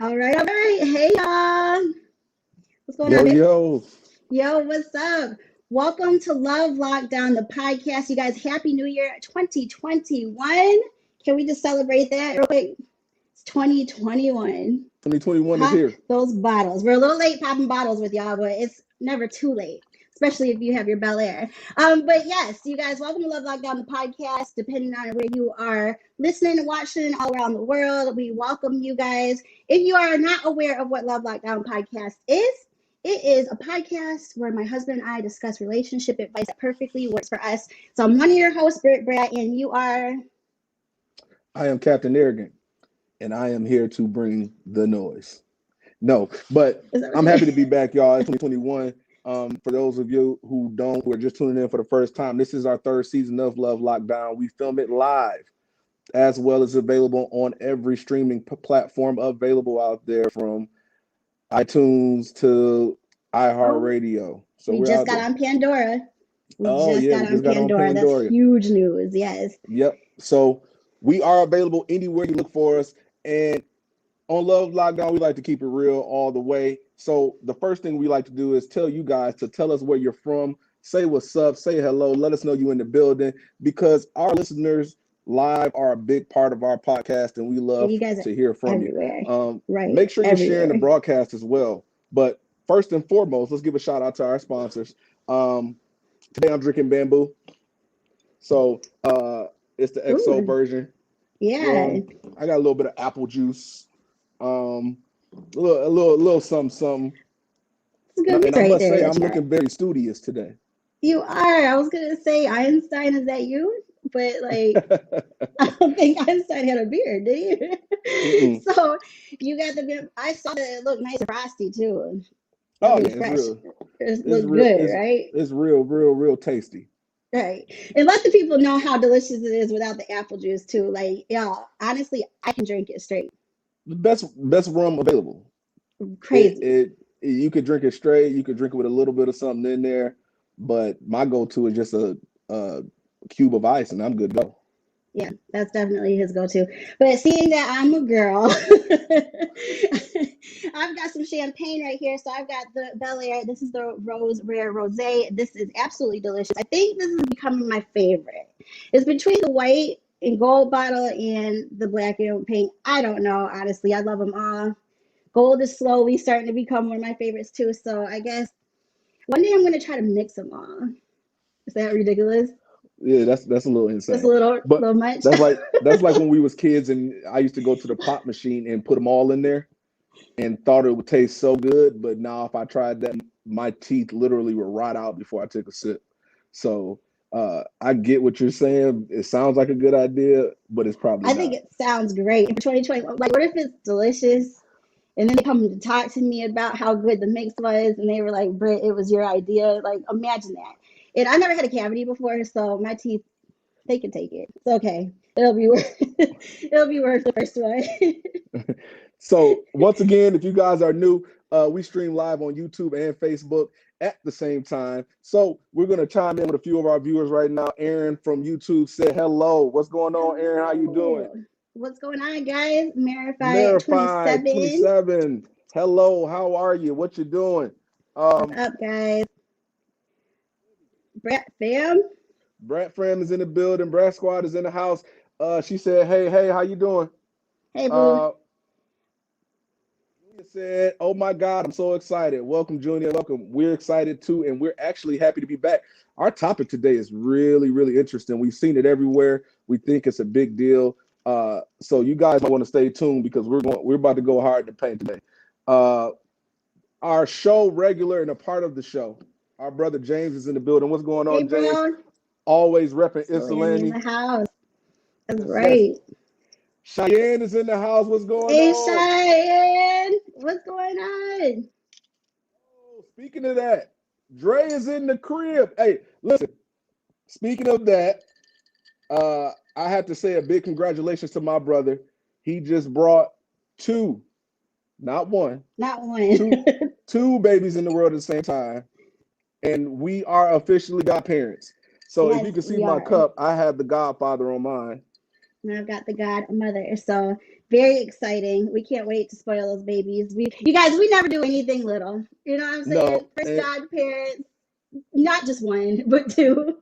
All right, all right. Hey, y'all. What's going Yo, on, babe? yo. Yo, what's up? Welcome to Love Lockdown, the podcast. You guys, Happy New Year 2021. Can we just celebrate that real quick? It's 2021. 2021 is Pop here. those bottles. We're a little late popping bottles with y'all, but it's never too late, especially if you have your Bel Air. But yes, you guys, welcome to Love Lockdown, the podcast. Depending on where you are listening and watching all around the world, we welcome you guys. If you are not aware of what Love Lockdown podcast is, it is a podcast where my husband and I discuss relationship advice that perfectly works for us. So I'm one of your hosts, Britt Brad, and you are. I am Captain Arrogant, and I am here to bring the noise. No, but Is that what I'm you happy to be back, y'all. It's 2021. For those of you who are just tuning in for the first time, this is our third season of Love Lockdown. We film it live, as well as available on every streaming platform available out there, from iTunes to Oh, iHeartRadio. So we we're just out got there. on Pandora. We Oh just yeah, got we on just got on Pandora. That's Pandora. huge news. Yes. Yep. So we are available anywhere you look for us. And on Love Lockdown, we like to keep it real all the way. So the first thing we like to do is tell you guys to tell us where you're from, say what's up, say hello, let us know you in the building, because our listeners live are a big part of our podcast, and we And love you guys are to hear from you. everywhere. Right. Make sure you're sharing the Everywhere. broadcast as well. But first and foremost, let's give a shout out to our sponsors. Um, Today I'm drinking bamboo. So it's the XO Ooh, version. yeah. I got a little bit of apple juice, a little something, something. It's a And, good and mix I right must there say, that I'm you got. looking very studious today. You are. I was gonna say Einstein, is that you? But like I don't think Einstein had a beard, did he? Mm-mm. So you got the I saw that it looked nice and frosty too. I Oh mean yeah, it's fresh. real. It It's looked real. good, It's right? it's real, real, real tasty. Right. And let the people know how delicious it is without the apple juice too. Like, y'all, honestly, I can drink it straight. The best rum available. It Crazy. it you could drink it straight. You could drink it with a little bit of something in there. But my go-to is just a cube of ice, and I'm good to go. Yeah, that's definitely his go-to. But seeing that I'm a girl, I've got some champagne right here. So I've got the Bel Air. This is the Rose Rare Rosé. This is absolutely delicious. I think this is becoming my favorite. It's between the white and gold bottle and the black and pink. I don't know, honestly. I love them all. Gold is slowly starting to become one of my favorites too. So I guess one day I'm going to try to mix them all. Is that ridiculous? Yeah, that's a little Just a insane. little, But little much. that's like when we was kids and I used to go to the pop machine and put them all in there and thought it would taste so good. But now if I tried that, my teeth literally would rot out before I took a sip. So I get what you're saying. It sounds like a good idea, but it's probably I think not. it sounds great for 2020. Like, what if it's delicious? And then they come to talk to me about how good the mix was, and they were like, "Britt, it was your idea." Like, imagine that. And I never had a cavity before, so my teeth, they can take it. It's okay. It'll be worth. It'll be worth the first one. So once again, if you guys are new, we stream live on YouTube and Facebook at the same time. So we're gonna chime in with a few of our viewers right now. Aaron from YouTube said hello. What's going on, Aaron? How you doing? Hello. What's going on, guys? Marify Verify 27. 27. Hello, how are you? What you doing? What's Um, up, guys? Brett fam. Brad Fram is in the building. Brad Squad is in the house. She said, hey, how you doing? Hey, boo. Uh, Julia said, oh my God, I'm so excited. Welcome, Junior. Welcome. We're excited too, and we're actually happy to be back. Our topic today is really, really interesting. We've seen it everywhere. We think it's a big deal. So you guys might want to stay tuned because we're about to go hard in the paint today. Uh, our show regular and a part of the show. Our brother James is in the building. What's going Hey, on, James? bro. Always repping Slaney in Ypsilanti. the house. That's Yes, yes. right. Cheyenne is in the house. What's going Hey, on? Cheyenne. What's going on? Oh, speaking of that, Dre is in the crib. Hey, listen, speaking of that, I have to say a big congratulations to my brother. He just brought two, not one, Not one. two, two babies in the world at the same time. And we are officially godparents. So if Yes, you can see we my are. cup, I have the Godfather on mine. And I've got the godmother. So Very exciting. We can't wait to spoil those babies. You guys, we never do anything little. You know what I'm saying? No, First and godparents, not just one, but two.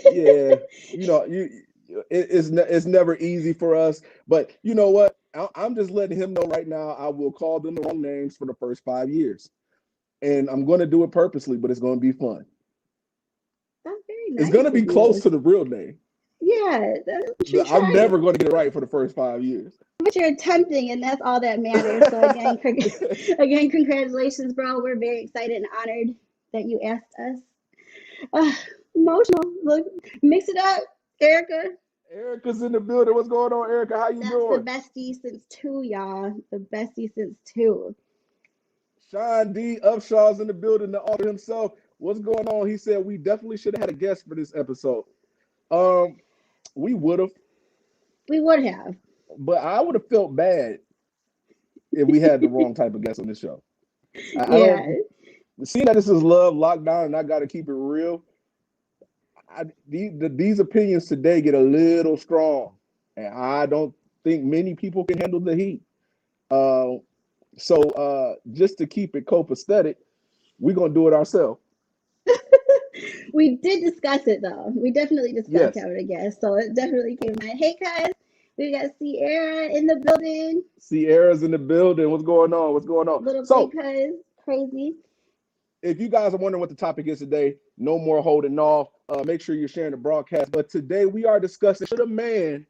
yeah, it's never easy for us. But you know what? I'm just letting him know right now. I will call them the wrong names for the first 5 years, and I'm going to do it purposely. But it's going to be fun. That's very It's going nice to of be close you. to the real name. Yeah, you're I'm trying. never going to get it right for the first 5 years. But you're attempting, and that's all that matters. So again, again, congratulations, bro. We're very excited and honored that you asked us. Uh, Emotional. Look, mix it up, Erica. Erica's in the building. What's going on, Erica? How you That's the doing? bestie since two, y'all. The bestie since two. Sean D. Upshaw's in the building, the author himself. What's going on? He said we definitely should have had a guest for this episode. Um, we would have, We would have. but I would have felt bad if we had the wrong type of guest on the show. I Yeah. don't. Seeing that this is love lockdown and I got to keep it real, these opinions today get a little strong, and I don't think many people can handle the heat. Uh, so just to keep it copacetic, we're gonna do it ourselves. We did discuss it though. We definitely discussed Yes, having a guest. So it definitely came to mind. Hey guys, we got Sierra in the building. Sierra's in the building. What's going on? What's going on? Little big So cuz crazy. if you guys are wondering what the topic is today, no more holding off. Make sure you're sharing the broadcast. But today we are discussing, should a man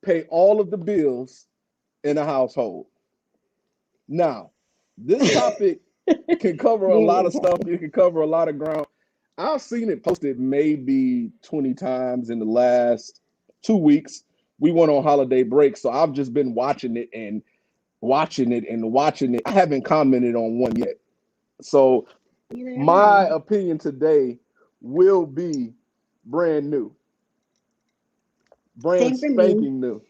pay all of the bills in a household? Now, this topic can cover a Very lot of stuff. intense. It can cover a lot of ground. I've seen it posted maybe 20 times in the last 2 weeks. We went on holiday break, so I've just been watching it and watching it and watching it. I haven't commented on one yet. So Neither have my I. opinion today will be brand new, brand Same for me. spanking new.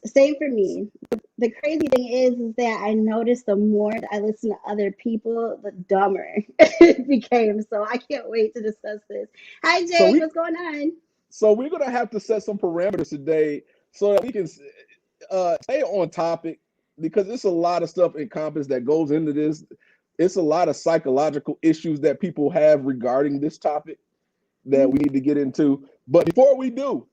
Same for me. The crazy thing is that I noticed the more that I listen to other people, the dumber it became. So I can't wait to discuss this. Hi So Jake, we what's going on? so we're gonna have to set some parameters today so that we can stay on topic, because it's a lot of stuff encompassed that goes into this. It's a lot of psychological issues that people have regarding this topic that we need to get into. But before we do,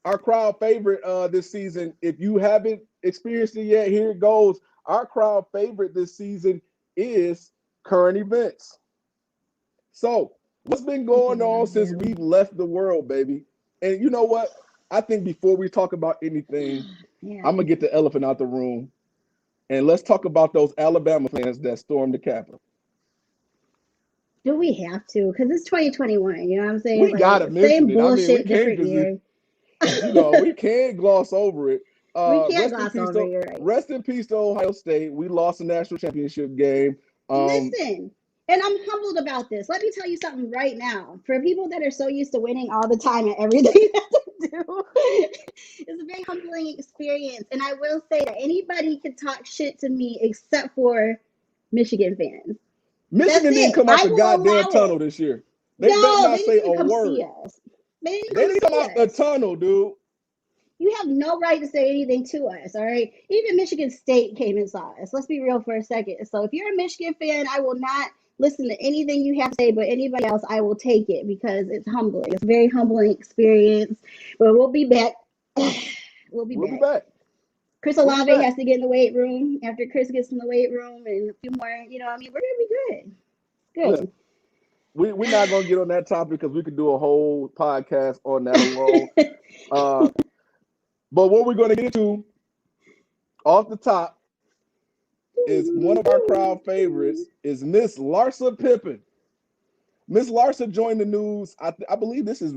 our crowd favorite this season, if you haven't experienced it yet, here it goes. Our crowd favorite this season is current events. So, what's been going Freaking on love since him. we've left the world, baby? And you know what? I think before we talk about anything, I'm gonna Man, get the elephant out the room, and let's talk about those Alabama fans that stormed the Capitol. do we have to? Because it's 2021. You know what I'm saying? We Like gotta mention same it. I mean, we bullshit, can't different just, year. we can't gloss over it. We can't Rest in gloss peace over. to You're right. rest in peace to Ohio State. We lost the national championship game. Um, Listen, and I'm humbled about this. Let me tell you something right now. For people that are so used to winning all the time and everything that they do, it's a very humbling experience. And I will say that anybody can talk shit to me except for Michigan fans. That's Michigan didn't it. come out I the will goddamn allow tunnel it. this year. They bet No, not they didn't say even a come see word. us. They didn't They come didn't come see out the us. tunnel, dude. You have no right to say anything to us, all right? Even Michigan State came and saw us. Let's be real for a second. So if you're a Michigan fan, I will not listen to anything you have to say, but anybody else, I will take it because it's humbling. It's a very humbling experience. But we'll be back. We'll be We'll be back. back. Chris We'll be Olave back. has to get in the weight room. After Chris gets in the weight room and a few more, you know, I mean, we're gonna be good. Listen, Good. we're not gonna get on that topic because we could do a whole podcast on that alone. Uh, but what we're gonna get into off the top is one of our crowd favorites is Miss Larsa Pippen. Miss Larsa joined the news. I believe this is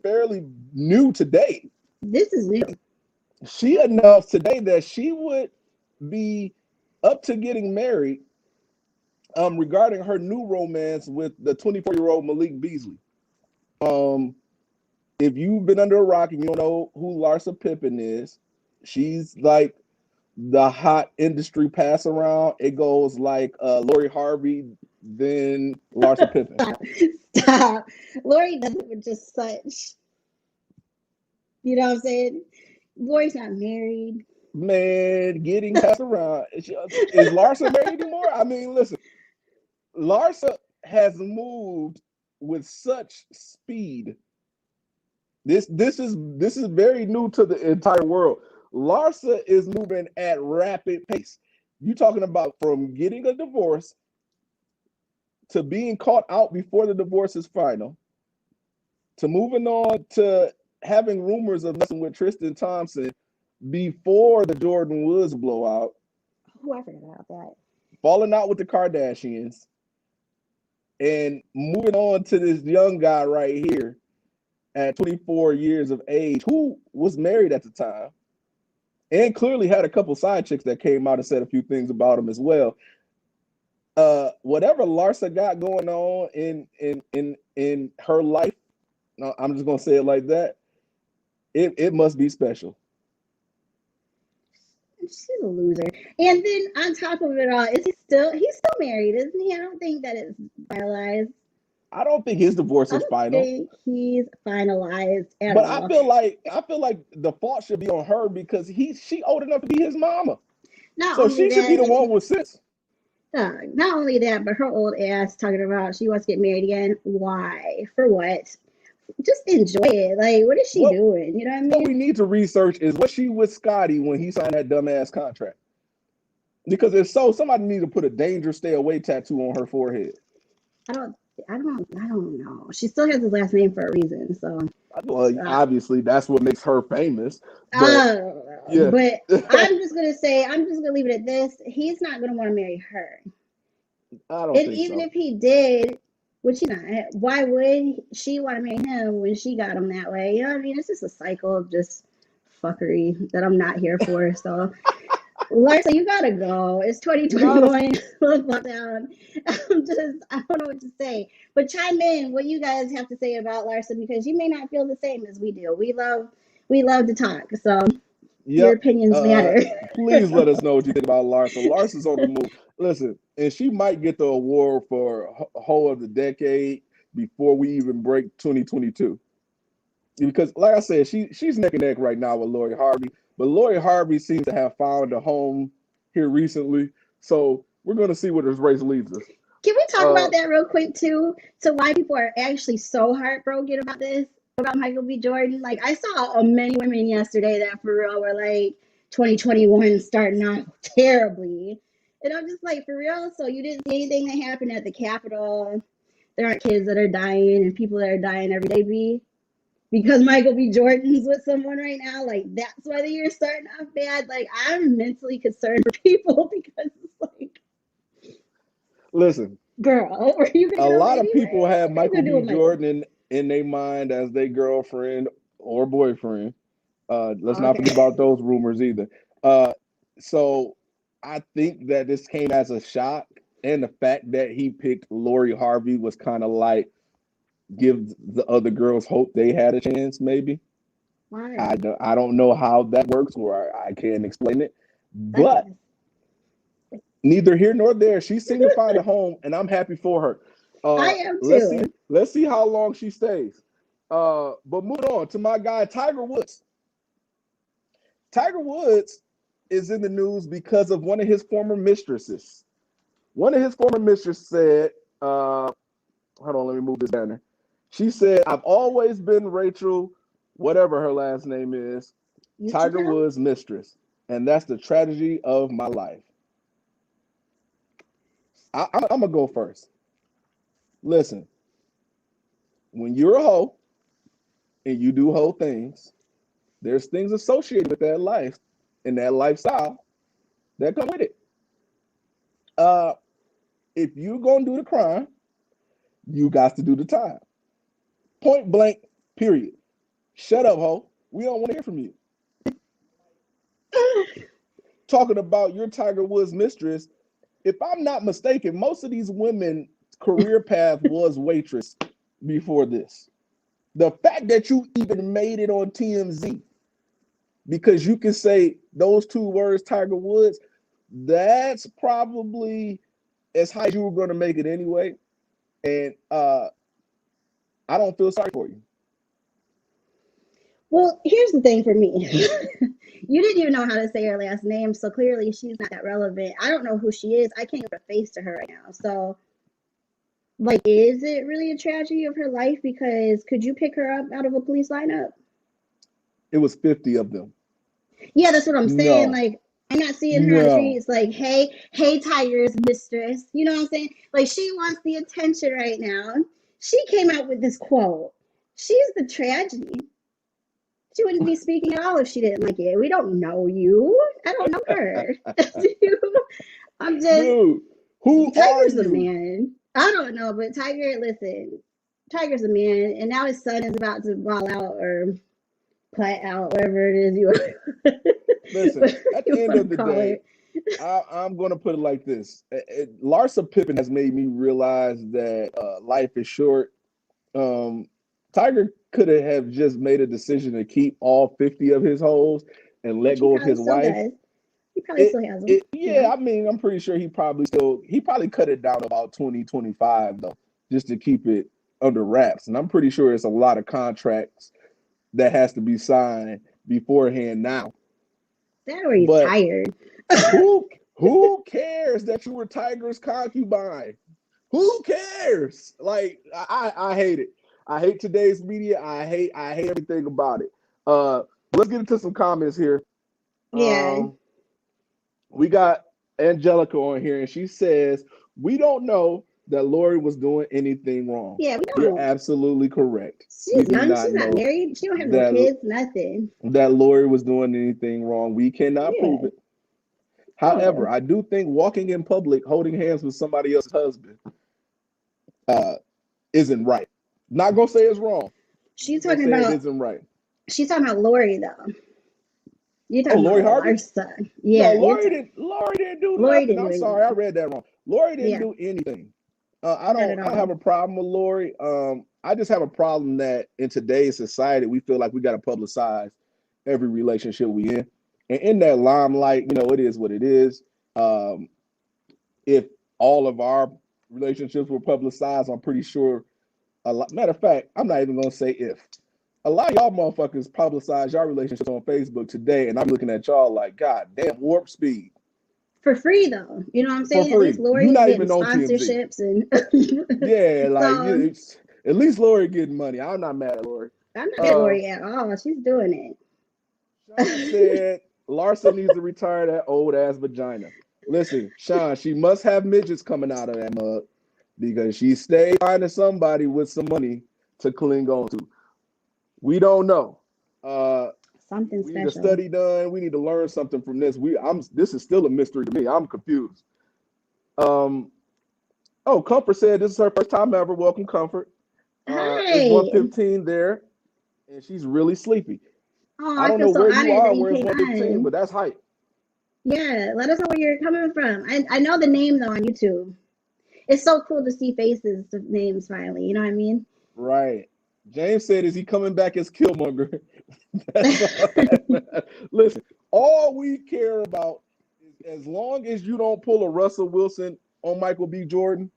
fairly new today. This is new. She announced today that she would be up to getting married regarding her new romance with the 24-year-old Malik Beasley. Um, if you've been under a rock and you don't know who Larsa Pippen is, she's like the hot industry pass around. It goes like Lori Harvey, then Larsa Pippen. Stop. Laurie does it with just such, you know what I'm saying? Lori's not married. Man, getting passed around. Is Larsa married anymore? I mean, listen, Larsa has moved with such speed. This is very new to the entire world. Larsa is moving at rapid pace. You talking about from getting a divorce to being caught out before the divorce is final, to moving on to having rumors of messing with Tristan Thompson before the Jordan Woods blowout, Oh, I forgot about that. falling out with the Kardashians, and moving on to this young guy right here at 24 years of age, who was married at the time, and clearly had a couple side chicks that came out and said a few things about him as well. Whatever Larsa got going on in her life, I'm just gonna say it like that. It must be special. She's a loser. And then on top of it all, he's still married, isn't he? I don't think that it's finalized. I don't think his divorce I is don't final, think he's finalized at but I all. feel like the fault should be on her because she old enough to be his mama, Not so only she should be that, the one with sense. not only that, but her old ass talking about she wants to get married again. Why? For what? Just enjoy it. Like, what is she What doing? You know what I what mean? we need to research is was she with Scotty when he signed that dumbass contract? Because if so, somebody need to put a danger stay away tattoo on her forehead. I don't. I don't know. She still has his last name for a reason. So, Well, uh, obviously that's what makes her famous. But yeah, but I'm just gonna leave it at this. He's not gonna want to marry her. I don't And think even so. if he did, which he's not, why would she want to marry him when she got him that way? You know what I mean? It's just a cycle of just fuckery that I'm not here for. So, Larsa, you gotta go. It's Not a 2021. Lockdown. I don't know what to say. But chime in what you guys have to say about Larsa because you may not feel the same as we do. We love to talk. So your Yep. opinions matter. Please let us know what you think about Larsa. Larsa's on the move. Listen, and she might get the award for whole of the decade before we even break 2022. Because, like I said, she's neck and neck right now with Laurie Harvey. But Laurie Harvey seems to have found a home here recently. So we're going to see where this race leads us. Can we talk Uh, about that real quick too? To why people are actually so heartbroken about this, about Michael B. Jordan. Like I saw many women yesterday that for real were like 2021 starting off terribly. And I'm just like, for real? So you didn't see anything that happened at the Capitol? There aren't kids that are dying and people that are dying every day, B? Because Michael B. Jordan's with someone right now, like that's why the year's starting off bad. Like I'm mentally concerned for people because it's like, Listen, girl, are you gonna a get over lot of people anyway? have What are you Michael gonna do B. with Michael? Jordan in their mind as their girlfriend or boyfriend. Let's not forget Okay. about those rumors either. Uh, so I think that this came as a shock, and the fact that he picked Lori Harvey was kind of like give the other girls hope they had a chance. Maybe Why? I don't know how that works, or I can't explain it. That's But nice. neither here nor there. She seemed to find a home, and I'm happy for her. I am Let's too. see. Let's see how long she stays. But moving on to my guy Tiger Woods. Tiger Woods is in the news because of one of his former mistresses. One of his former mistresses said, hold on, let me move this down there. She said, I've always been Rachel, whatever her last name is, Used to Tiger tell. Woods' mistress. And that's the tragedy of my life. I'm going to go first. Listen, when you're a hoe and you do hoe things, there's things associated with that life and that lifestyle that come with it. Uh, if you're going to do the crime, you got to do the time. Point blank, period. Shut up, ho. We don't want to hear from you. Talking about your Tiger Woods mistress, if I'm not mistaken, most of these women career path was waitress before this. The fact that you even made it on TMZ because you can say those two words, Tiger Woods, that's probably as high as you were going to make it anyway. And I don't feel sorry for you. Well, here's the thing for me. You didn't even know how to say her last name, so clearly she's not that relevant. I don't know who she is. I can't put a face to her right now. So, like, is it really a tragedy of her life? Because could you pick her up out of a police lineup? It was 50 of them. Yeah, that's what I'm saying. No, Like, I'm not seeing her on the no. streets like, hey, Tiger's mistress. You know what I'm saying? Like, she wants the attention right now. She came out with this quote. She's the tragedy. She wouldn't be speaking at all if she didn't like it. We don't know you. I don't know her. I'm just, Dude, who are Tiger's the you? man. I don't know, but Tiger, listen, Tiger's a man, and now his son is about to ball out or put out, whatever it is Listen, whatever at you the end want of to the call day, it. I'm going to put it like this. Larsa Pippen has made me realize that life is short. Tiger could have just made a decision to keep all 50 of his hoes and let Which he go of probably his still wife. does. He probably still has them. Yeah, I mean, I'm pretty sure he probably cut it down about 20, 25 though, just to keep it under wraps. And I'm pretty sure it's a lot of contracts that has to be signed beforehand now. That or he's But tired. who cares that you were Tiger's concubine? Who cares? Like I hate it. I hate today's media. I hate everything about it. Let's get into some comments here. Yeah. We got Angelica on here, and she says, we don't know that Laurie was doing anything wrong. Yeah, we You're don't. absolutely correct. We She's do young. not She's not know married. She don't have no that kids, nothing. Laurie was doing anything wrong. We cannot prove Yeah. it. However, Oh, I do think walking in public, holding hands with somebody else's husband, uh, isn't right. Not gonna say it's wrong. she's Just gonna talking say it about, isn't right. she's talking about Lori, though. You're Oh, talking about Lori Harvey? Larsa. No, Yeah, Laurie didn't do Lori nothing. didn't do I'm sorry, I anything. read that wrong. Laurie didn't Yeah, do anything. not at I don't all. have a problem with Laurie. I just have a problem that in today's society we feel like we got to publicize every relationship we in, and in that limelight, it is what it is. If all of our relationships were publicized, I'm pretty sure. Matter of fact, I'm not even gonna say if. A lot of y'all motherfuckers publicize your relationships on Facebook today, and I'm looking at y'all like, God damn, warp speed For free, though. You know what I'm for saying? At least free. You Lori's not getting even on TMZ. sponsorships. And Yeah, like so at least Laurie getting money. I'm not mad at Laurie. I'm not at Uh, Lori at all. She's doing Sean it. said Larsa needs to retire that old ass vagina. Listen, Sean, she must have midgets coming out of that mug because she stayed finding somebody with some money to cling on to. We don't know. Something We need a special. study done. We need to learn something from this. This is still a mystery to me. I'm confused. Um, oh, Comfort said this is her first time ever. Welcome, Comfort. It's Hi. 1:15 there, and she's really sleepy. Oh, I I don't feel know so where you honored are, that you where it's came 1:15, on. but that's hype. Yeah, let us know where you're coming from. I know the name though on YouTube. It's so cool to see faces of names finally. You know what I mean? Right. James said, is he coming back as Killmonger? That's all that matters. Listen, all we care about is as long as you don't pull a Russell Wilson on Michael B. Jordan,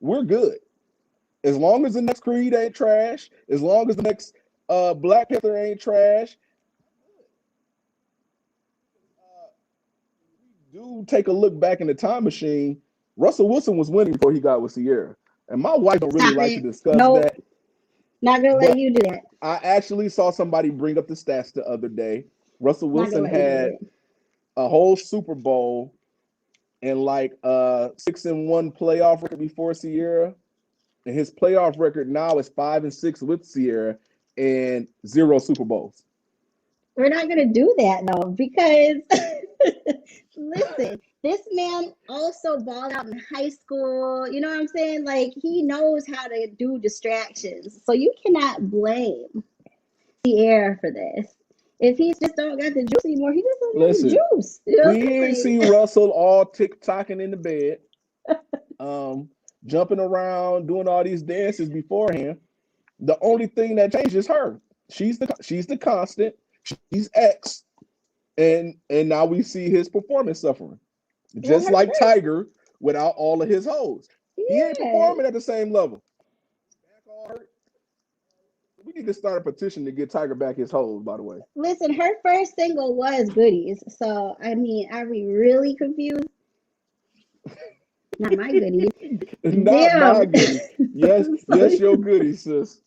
we're good. As long as the next Creed ain't trash, as long as the next Black Panther ain't trash, do take a look back in the time machine. Russell Wilson was winning before he got with Sierra. And my wife don't really Stop like to it. discuss Nope. that, Not gonna let but you do that. I actually saw somebody bring up the stats the other day. Russell Not gonna Wilson let you do had it. a whole Super Bowl and like 6-1 playoff record before Sierra. And his playoff record now is 5-6 with Sierra and 0 Super Bowls. We're not gonna do that though, because listen, this man also balled out in high school. You know what I'm saying? Like he knows how to do distractions. So you cannot blame Sierra for this. If he's just don't got the juice anymore, he just don't got the Listen, juice. You know what we I'm ain't saying? see Russell all tick-tocking in the bed, jumping around, doing all these dances beforehand. The only thing that changes is her. She's the constant. She's X, and now we see his performance suffering, Well, just her like first, Tiger without all of his hoes. He ain't yeah. performing at the same level. We need to start a petition to get Tiger back his hoes, by the way. Listen, her first single was Goodies. So, I mean, are we really confused? Not my goodies. Not my Damn. goodies. Yes, So, yes, your goodies, sis.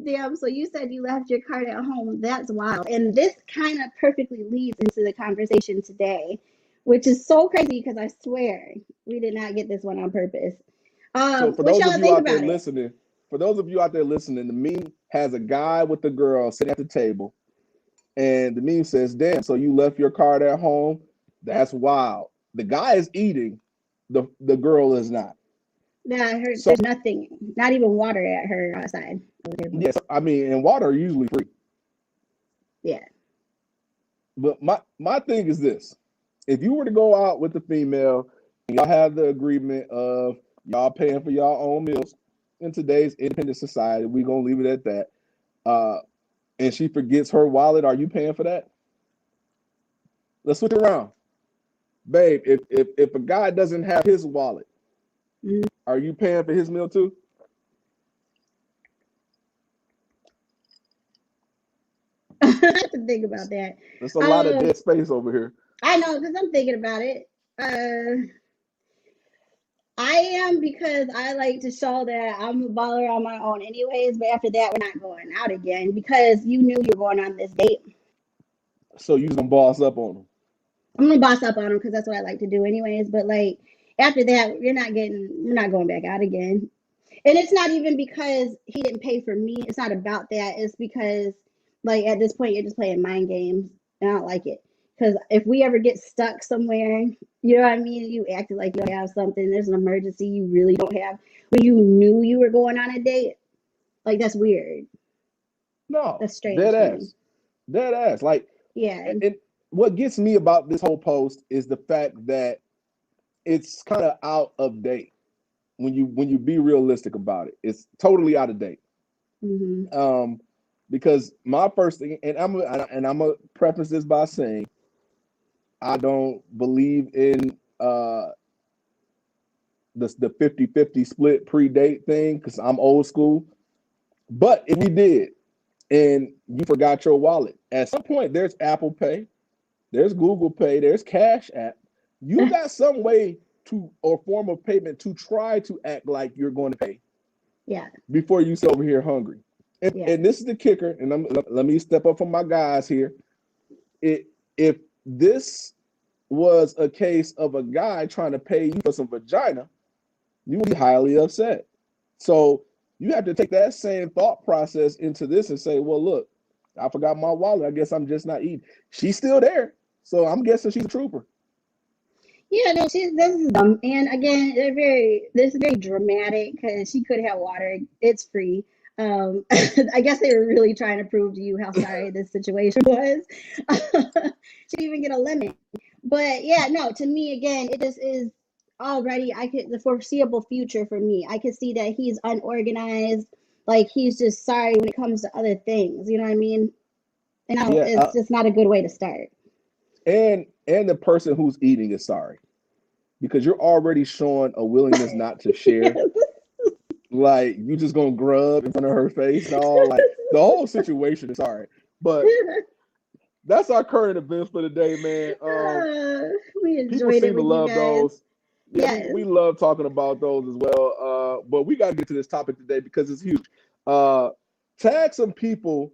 damn, so you said you left your card at home. That's wild. And this kind of perfectly leads into the conversation today, which is so crazy because I swear we did not get this one on purpose. So for What those y'all of you think out there about it? listening, the meme has a guy with the girl sitting at the table, and the meme says, "Damn, so you left your card at home? That's wild." The guy is eating, the girl is not. Nah, I heard So there's nothing, not even water at her side of the table. yes, I mean, and water are usually free. Yeah. But my thing is this: if you were to go out with the female, and y'all have the agreement of y'all paying for y'all own meals in today's independent society, we're gonna leave it at that. And she forgets her wallet, are you paying for that? Let's switch it around. Babe, if a guy doesn't have his wallet, Mhm. are you paying for his meal too? I have to think about that. There's a lot of Um, dead space over here. I know because I'm thinking about it. I am because I like to show that I'm a baller on my own, anyways. But after that, we're not going out again because you knew you were going on this date. So you just gonna boss up on them. I'm gonna boss up on him because that's what I like to do, anyways. But like after that, we're not going back out again. And it's not even because he didn't pay for me. It's not about that. It's because, like, at this point, you're just playing mind games, and I don't like it. Because if we ever get stuck somewhere, you know what I mean? You acted like you have something. There's an emergency you really don't have. When you knew you were going on a date, like that's weird. No, That's strange dead to me. ass. Dead ass. Like, Yeah, and what gets me about this whole post is the fact that it's kind of out of date when you be realistic about it. It's totally out of date. hmm Because my first thing, and I'm gonna preface this by saying I don't believe in the 50-50 split pre-date thing because I'm old school. But if we did and you forgot your wallet, at some point there's Apple Pay, there's Google Pay, there's Cash App. You got some way to or form of payment to try to act like you're going to pay yeah, before you sit over here hungry. yeah, And this is the kicker, and let me step up for my guys here. If this was a case of a guy trying to pay you for some vagina, you would be highly upset. So you have to take that same thought process into this and say, well, look, I forgot my wallet. I guess I'm just not eating. She's still there. So I'm guessing she's a trooper. yeah. No, this is dumb. And again, this is very dramatic because she could have water. It's free. I guess they were really trying to prove to you how sorry this situation was. She didn't even get a limit. But yeah, no, to me, again, it just is already, the foreseeable future for me. I could see that he's unorganized. Like he's just sorry when it comes to other things. You know what I mean? And Yeah. it's just not a good way to start. And the person who's eating is sorry because you're already showing a willingness not to share. Like you just gonna grub in front of her face. No, like the whole situation is sorry. But that's our current events for the day, man. We People enjoyed it seem to with you love guys. those. Yeah, Yes. we love talking about those as well. But we got to get to this topic today because it's huge. Tag some people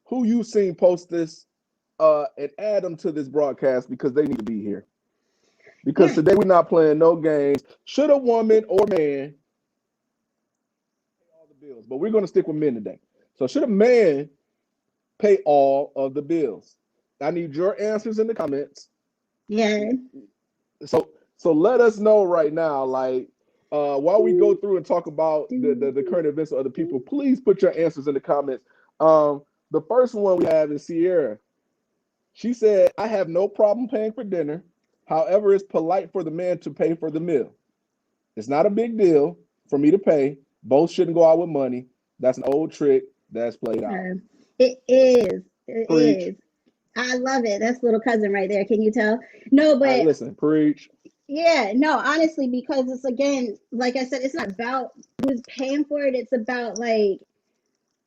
who you've seen post this and add them to this broadcast because they need to be here. Because Yeah. today we're not playing no games. Should a woman or man pay all the bills? But we're going to stick with men today. So should a man pay all of the bills? I need your answers in the comments. Yeah. So let us know right now, like while we go through and talk about the current events of other people, please put your answers in the comments. The first one we have is Sierra. She said, I have no problem paying for dinner. However, it's polite for the man to pay for the meal. It's not a big deal for me to pay. Both shouldn't go out with money. That's an old trick that's played out. It is. It Preach. is. I love it. That's little cousin right there. Can you tell? No, I but listen, preach. Yeah, no, honestly, because it's again, like I said, it's not about who's paying for it. It's about like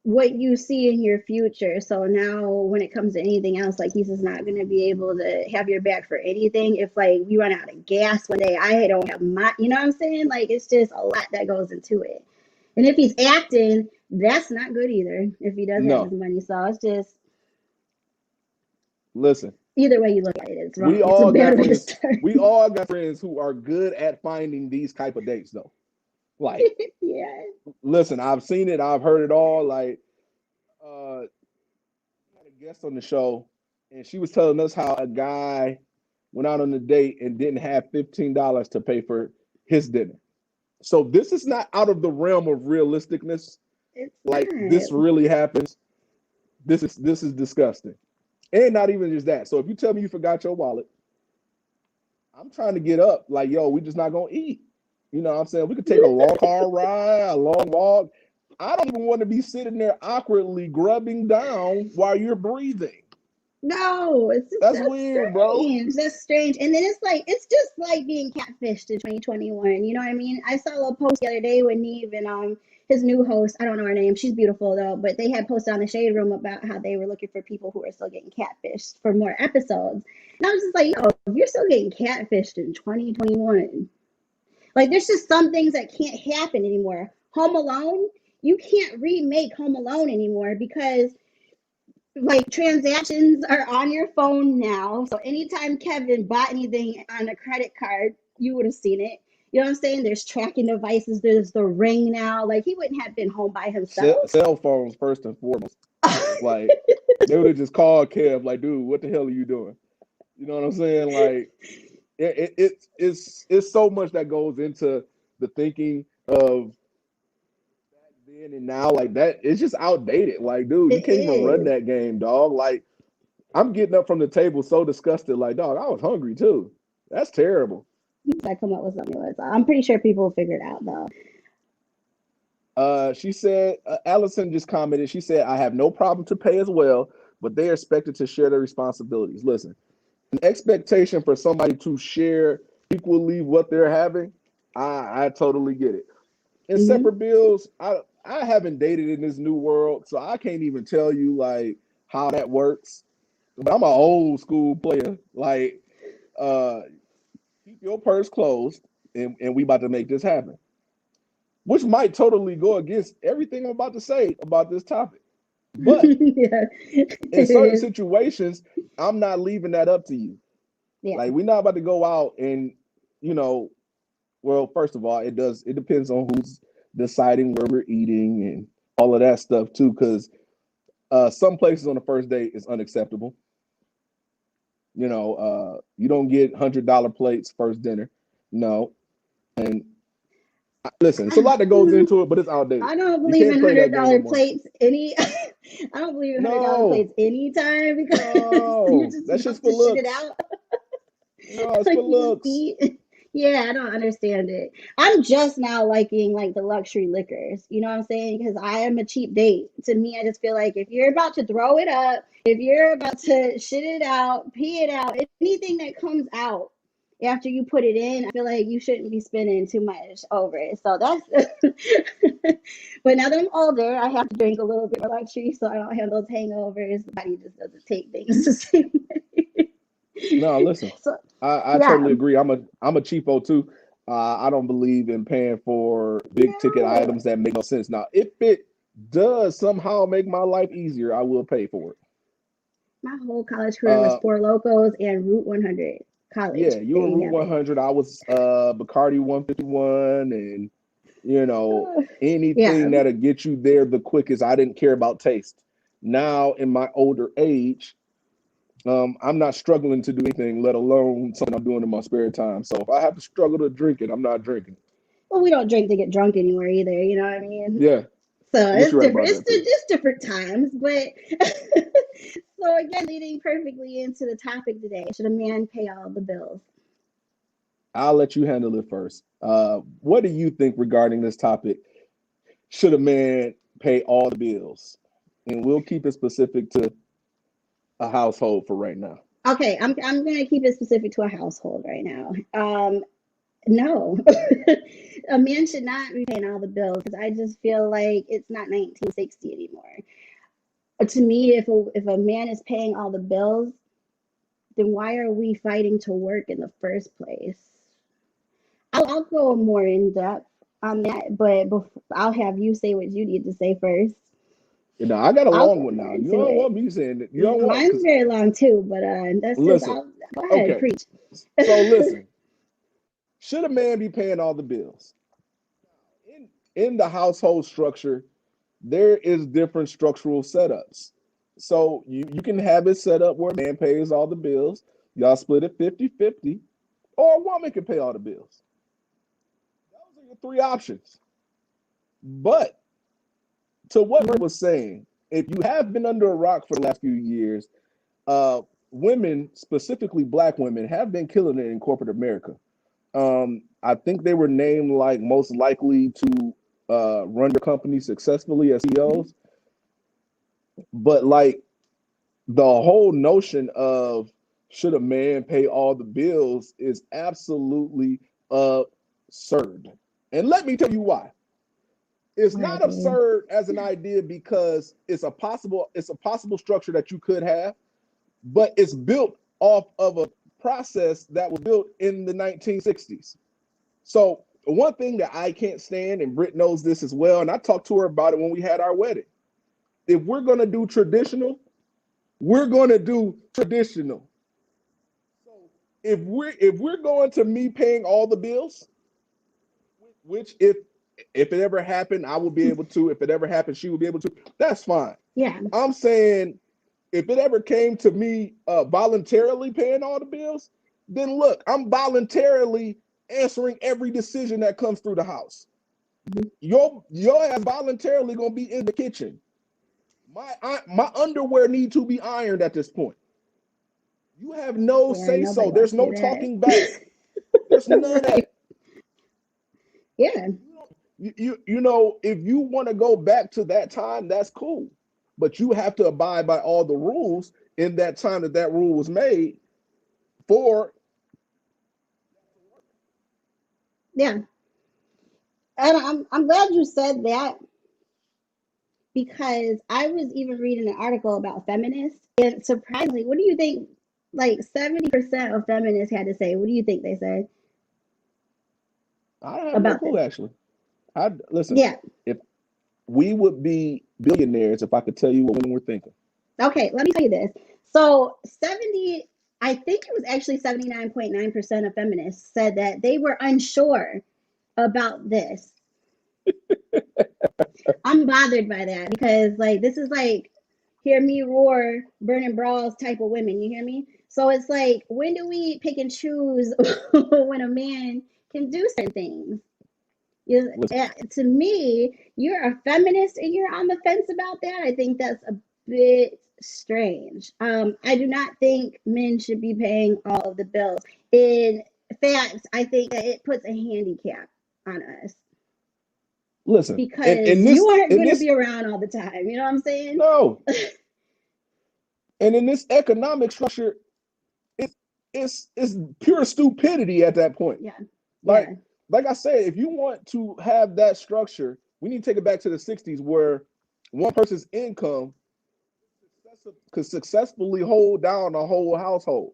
what you see in your future. So now when it comes to anything else, like he's just not going to be able to have your back for anything. If like you run out of gas one day, I don't have my, you know what I'm saying? Like it's just a lot that goes into it. And if he's acting, that's not good either if he does have his No, money. So it's just listen, either way you look at it, it's wrong. we It's a all bad got way to friends. start. We all got friends who are good at finding these type of dates, though. Like, Yeah. listen, I've seen it, I've heard it all. Like, I had a guest on the show, and she was telling us how a guy went out on a date and didn't have $15 to pay for his dinner. So this is not out of the realm of realisticness. It's Like not. this really happens. This is disgusting. And not even just that. So if you tell me you forgot your wallet, I'm trying to get up. Like, yo, we just not gonna eat. You know what I'm saying? We could take a long car ride, a long walk. I don't even want to be sitting there awkwardly grubbing down while you're breathing. No, it's just That's that's weird, bro. strange. That's strange. And then it's just like being catfished in 2021. You know what I mean? I saw a post the other day with Neve and his new host. I don't know her name. She's beautiful though, but they had posted on the Shade Room about how they were looking for people who are still getting catfished for more episodes. And I was just like, yo, if you're still getting catfished in 2021, like there's just some things that can't happen anymore. Home Alone, you can't remake Home Alone anymore because like transactions are on your phone now. So anytime Kevin bought anything on a credit card, you would have seen it. You know what I'm saying? There's tracking devices. There's the ring now. Like he wouldn't have been home by himself. Cell phones first and foremost. Like they would have just called Kev, like, dude, what the hell are you doing? You know what I'm saying? Like it's so much that goes into the thinking of back then and now. Like that, it's just outdated. Like, dude, you It can't even run is. that game, dog. Like, I'm getting up from the table so disgusted. Like, dog, I was hungry too. That's terrible. I come up with something else. I'm pretty sure people will figure it out though. She said, Allison just commented. She said, I have no problem to pay as well, but they are expected to share their responsibilities. Listen, an expectation for somebody to share equally what they're having, I totally get it. And Hmm. separate bills, I haven't dated in this new world, so I can't even tell you like how that works. But I'm an old school player. Like, uh, keep your purse closed, and we about to make this happen. Which might totally go against everything I'm about to say about this topic. But Yeah, in it certain is. situations, I'm not leaving that up to you. Yeah. Like we're not about to go out and, you know, well, first of all, it depends on who's deciding where we're eating and all of that stuff too, because some places on the first date is unacceptable. You don't get $100 plates first dinner. No. And listen, it's a lot that goes into it, but it's outdated. I don't You believe can't in play hundred that game no dollar more. plates any. I don't believe in $100 No, plates anytime because you're no, just that's about just to for shit it looks. out. No, it's Like for you just looks. eat. Yeah, I don't understand it. I'm just now liking like the luxury liquors. You know what I'm saying? Because I am a cheap date. To me, I just feel like if you're about to throw it up, if you're about to shit it out, pee it out, anything that comes out after you put it in, I feel like you shouldn't be spending too much over it. So that's. But now that I'm older, I have to drink a little bit more luxury so I don't have those hangovers. The body just doesn't take things the same way. No, listen, So I yeah. totally agree. I'm a cheapo too. I don't believe in paying for big ticket No, items that make no sense. Now, if it does somehow make my life easier, I will pay for it. my whole college career was Uh, Four Locos and Route 100. yeah, College, you there were you Route have it. 100. I was Bacardi 151, and you know Yeah. anything that'll get you there the quickest. I didn't care about taste. Now, in my older age, I'm not struggling to do anything, let alone something I'm doing in my spare time. So if I have to struggle to drink it, I'm not drinking. Well, we don't drink to get drunk anymore either. You know what I mean? Yeah, So yes, it's you're right different. about that too. It's different times, but so again, leading perfectly into the topic today: should a man pay all the bills? I'll let you handle it first. What do you think regarding this topic? Should a man pay all the bills? And we'll keep it specific to a household for right now. Okay, I'm gonna keep it specific to a household right now. No, a man should not be paying all the bills because I just feel like it's not 1960 anymore. To me, if a man is paying all the bills, then why are we fighting to work in the first place? I'll go more in depth on that, but I'll have you say what you need to say first. I got a I'll long go one more now. You into don't it. want me saying it. You don't want Mine's because very long too, but that's just listen. I'll go ahead, Okay, preach. so listen. Should a man be paying all the bills in the household structure? There is different structural setups. So you can have it set up where a man pays all the bills. Y'all split it 50-50, or a woman can pay all the bills. Those are your three options. But to what Brett was saying, if you have been under a rock for the last few years, women, specifically black women, have been killing it in corporate America. I think they were named like most likely to run their company successfully as CEOs. But like the whole notion of should a man pay all the bills is absolutely absurd. And let me tell you why. It's Go ahead, not baby. absurd as an idea because it's a possible structure that you could have, but it's built off of a process that was built in the 1960s. So one thing that I can't stand, and Britt knows this as well, and I talked to her about it when we had our wedding. If we're gonna do traditional, we're gonna do traditional. So if we're going to me paying all the bills, which if it ever happened, I will be able to. If it ever happened, she will be able to. That's fine. Yeah, I'm saying if it ever came to me voluntarily paying all the bills, then look, I'm voluntarily answering every decision that comes through the house. Your ass voluntarily gonna be in the kitchen. My underwear need to be ironed at this point. You have no yeah. say so. Nobody There's wants to no hear talking back. that. There's none of Right. that. Yeah. If you want to go back to that time, that's cool. But you have to abide by all the rules in that time that rule was made for. Yeah. And I'm glad you said that because I was even reading an article about feminists, and surprisingly, what do you think? Like 70% of feminists had to say. What do you think they said I have no about clue this? actually. I listen. Yeah. If we would be billionaires if I could tell you what women were thinking. Okay, let me tell you this. So 70, I think it was actually 79.9% of feminists said that they were unsure about this. I'm bothered by that because like this is like hear me roar, burning bras type of women. You hear me? So it's like when do we pick and choose when a man can do certain things? Listen, To me, you're a feminist and you're on the fence about that. I think that's a bit strange. I do not think men should be paying all of the bills. In fact, I think that it puts a handicap on us listen. And because in you this aren't in going to this be around all the time. You know what I'm saying? no, and in this economic structure, it's it's pure stupidity at that point. Yeah, Like yeah. like I said, if you want to have that structure, we need to take it back to the 60s where one person's income could successfully hold down a whole household,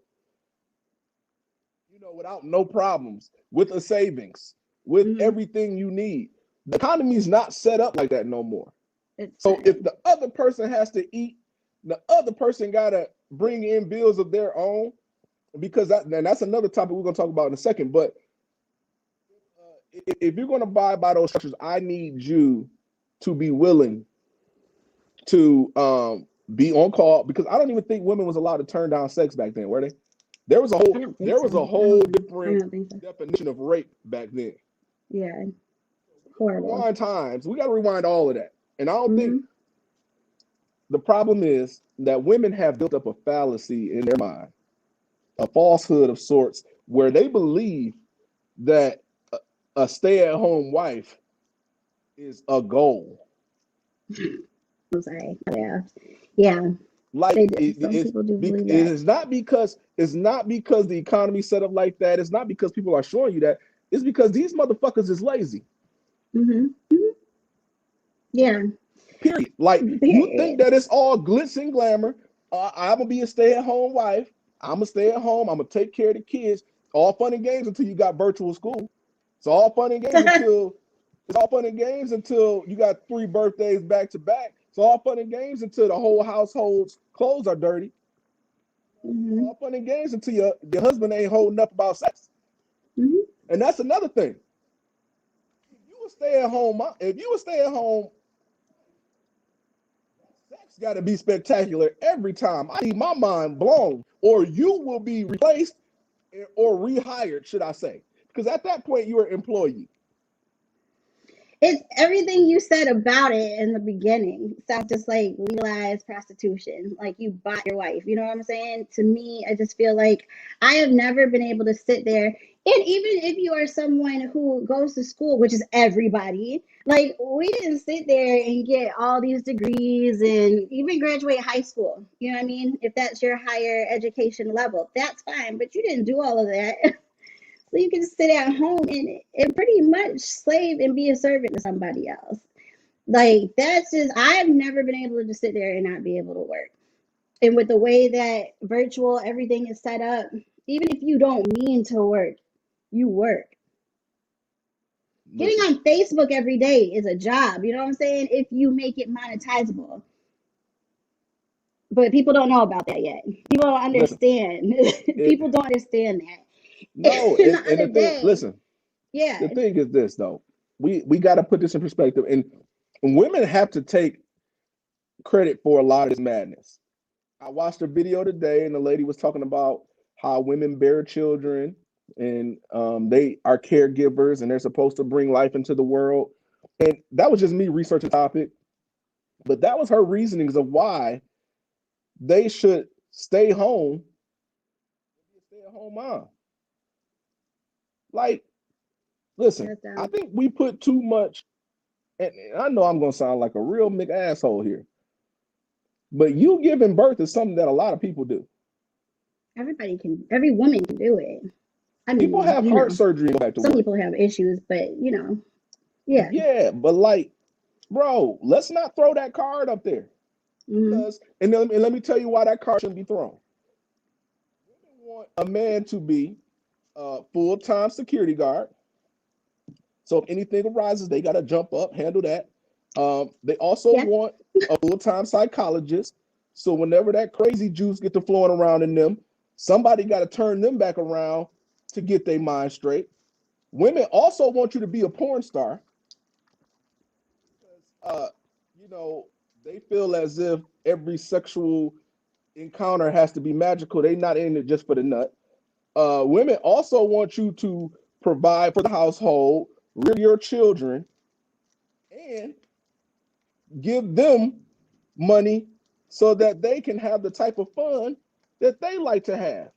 without no problems, with a savings, with Hmm. everything you need. The economy is not set up like that no more. It's So not. if the other person has to eat, the other person got to bring in bills of their own, because and that's another topic we're going to talk about in a second. But if you're going to abide by those structures, I need you to be willing to be on call, because I don't even think women was allowed to turn down sex back then, were they? There was a I whole don't think there so. was a whole I different don't think so. definition of rape back then. Yeah, We gotta horrible. rewind times. We got to rewind all of that. And I don't think Hmm. the problem is that women have built up a fallacy in their mind, a falsehood of sorts, where they believe that a stay-at-home wife is a goal. I'm sorry. Yeah, yeah. Like They do. Some people do believe it that. is not because the economy set up like that. It's not because people are showing you that. It's because these motherfuckers is lazy. Mm-hmm. Mm-hmm. Yeah. Period. Like you think Period. that it's all glitz and glamour. I'm gonna be a stay-at-home wife. I'm gonna stay at home. I'm gonna take care of the kids. All fun and games until you got virtual school. It's all fun and games until you got 3 birthdays back to back. It's all fun and games until the whole household's clothes are dirty. It's Mm-hmm. all fun and games until your husband ain't holding up about sex. Mm-hmm. And that's another thing. If you would stay at home, sex got to be spectacular every time. I need my mind blown, or you will be replaced or rehired, should I say? Because at that point, you're an employee. It's everything you said about it in the beginning. Sounds just like legalized prostitution. Like you bought your wife. You know what I'm saying? To me, I just feel like I have never been able to sit there. And even if you are someone who goes to school, which is everybody, like we didn't sit there and get all these degrees and even graduate high school. You know what I mean? If that's your higher education level, that's fine. But you didn't do all of that. So you can sit at home and pretty much slave and be a servant to somebody else. Like that's just I've never been able to just sit there and not be able to work. And with the way that virtual everything is set up, even if you don't mean to work, you work. Getting Listen, on Facebook every day is a job, you know what I'm saying? If you make it monetizable. But people don't know about that yet. People don't listen. understand. It People don't understand no, that. And the and the other thing, day, listen. The yeah. thing is this though. We got to put this in perspective, and women have to take credit for a lot of this madness. I watched a video today, and the lady was talking about how women bear children, and they are caregivers, and they're supposed to bring life into the world. And that was just me researching the topic, but that was her reasonings of why they should stay home, stay at home mom. Like, listen, That's I think we put too much, and I know I'm gonna sound like a real asshole here, but you giving birth is something that a lot of people do. every woman can do it. I People mean, have heart surgery and go back to some work. people have issues, but yeah. Yeah, but like, bro, let's not throw that card up there Mm-hmm. because, and let me tell you why that card shouldn't be thrown. Women want a man to be a full-time security guard. So if anything arises, they got to jump up, handle that. They also Yeah. want a full-time psychologist. So whenever that crazy juice get to flowing around in them, somebody got to turn them back around to get their mind straight. Women also want you to be a porn star. Uh, you know, they feel as if every sexual encounter has to be magical. They not in it just for the nut. Women also want you to provide for the household, rear your children, and give them money so that they can have the type of fun that they like to have.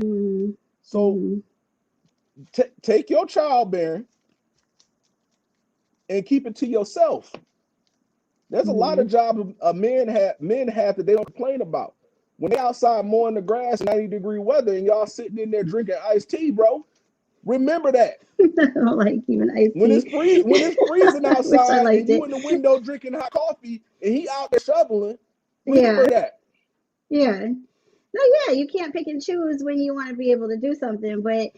Mm-hmm. So Mm-hmm. take your childbearing and keep it to yourself. There's a lot Mm-hmm. of jobs men have that they don't complain about. When they outside mowing the grass in 90-degree weather and y'all sitting in there drinking iced tea, bro, remember that. I don't like even iced When tea. it's freezing I wish I outside and liked you it. in the window drinking hot coffee and he out there shoveling, remember Yeah. that. Yeah. No, yeah, you can't pick and choose when you want to be able to do something, but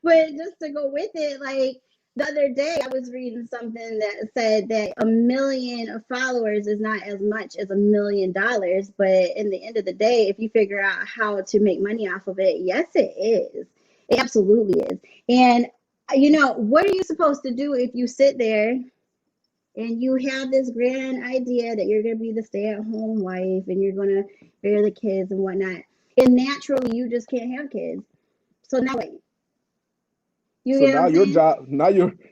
but just to go with it, like the other day I was reading something that said that 1 million of followers is not as much as $1 million, but in the end of the day, if you figure out how to make money off of it, yes, it is. It absolutely is. And what are you supposed to do if you sit there and you have this grand idea that you're going to be the stay-at-home wife and you're going to bear the kids and whatnot, and naturally you just can't have kids? So now what? You So get what now I'm your saying? job,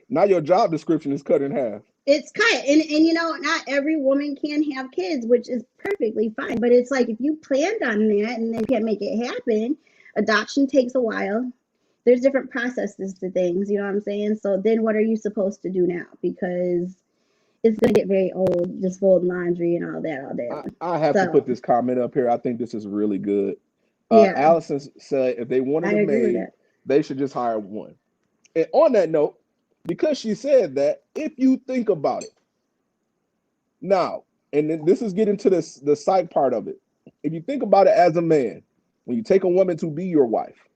now your job description is cut in half. It's cut, and not every woman can have kids, which is perfectly fine, but it's like if you planned on that and then can't make it happen, adoption takes a while. There's different processes to things, you know what I'm saying? So then what are you supposed to do now? Because it's gonna get very old, just folding laundry and all that all day long. I have to So put this comment up here. I think this is really good. yeah, Allison said if they I wanted a agree with maid, that. they should just hire one. And on that note, because she said that, if you think about it now, and then this is getting to the psych part of it. If you think about it as a man, when you take a woman to be your wife,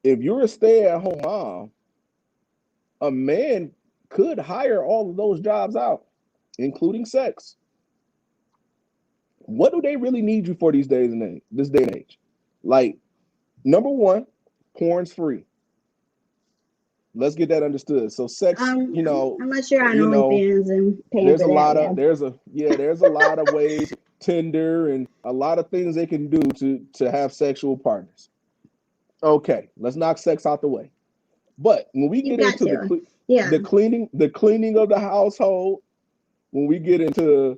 if you're a stay-at-home mom, a man could hire all of those jobs out, including sex. What do they really need you for these days and age, this day and age? Like, number one, porn's free. Let's get that understood. So sex, Unless you're on you know, OnlyFans and paying there's for a that, lot yeah. of there's a lot of ways, Tinder and a lot of things they can do to have sexual partners. Okay, let's knock sex out the way. But when we You get got into to. Yeah. the cleaning of the household, when we get into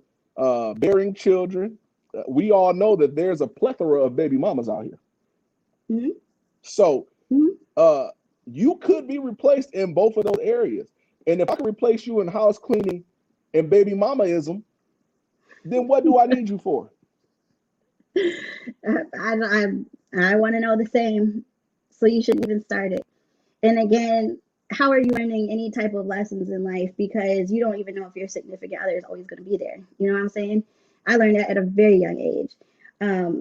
bearing children, we all know that there's a plethora of baby mamas out here. Mm-hmm. So Mm-hmm. you could be replaced in both of those areas. And if I can replace you in house cleaning and baby mamaism, then what do I need you for? I want to know the same. So you shouldn't even start it. And again, how are you learning any type of lessons in life? Because you don't even know if your significant other is always going to be there. You know what I'm saying? I learned that at a very young age.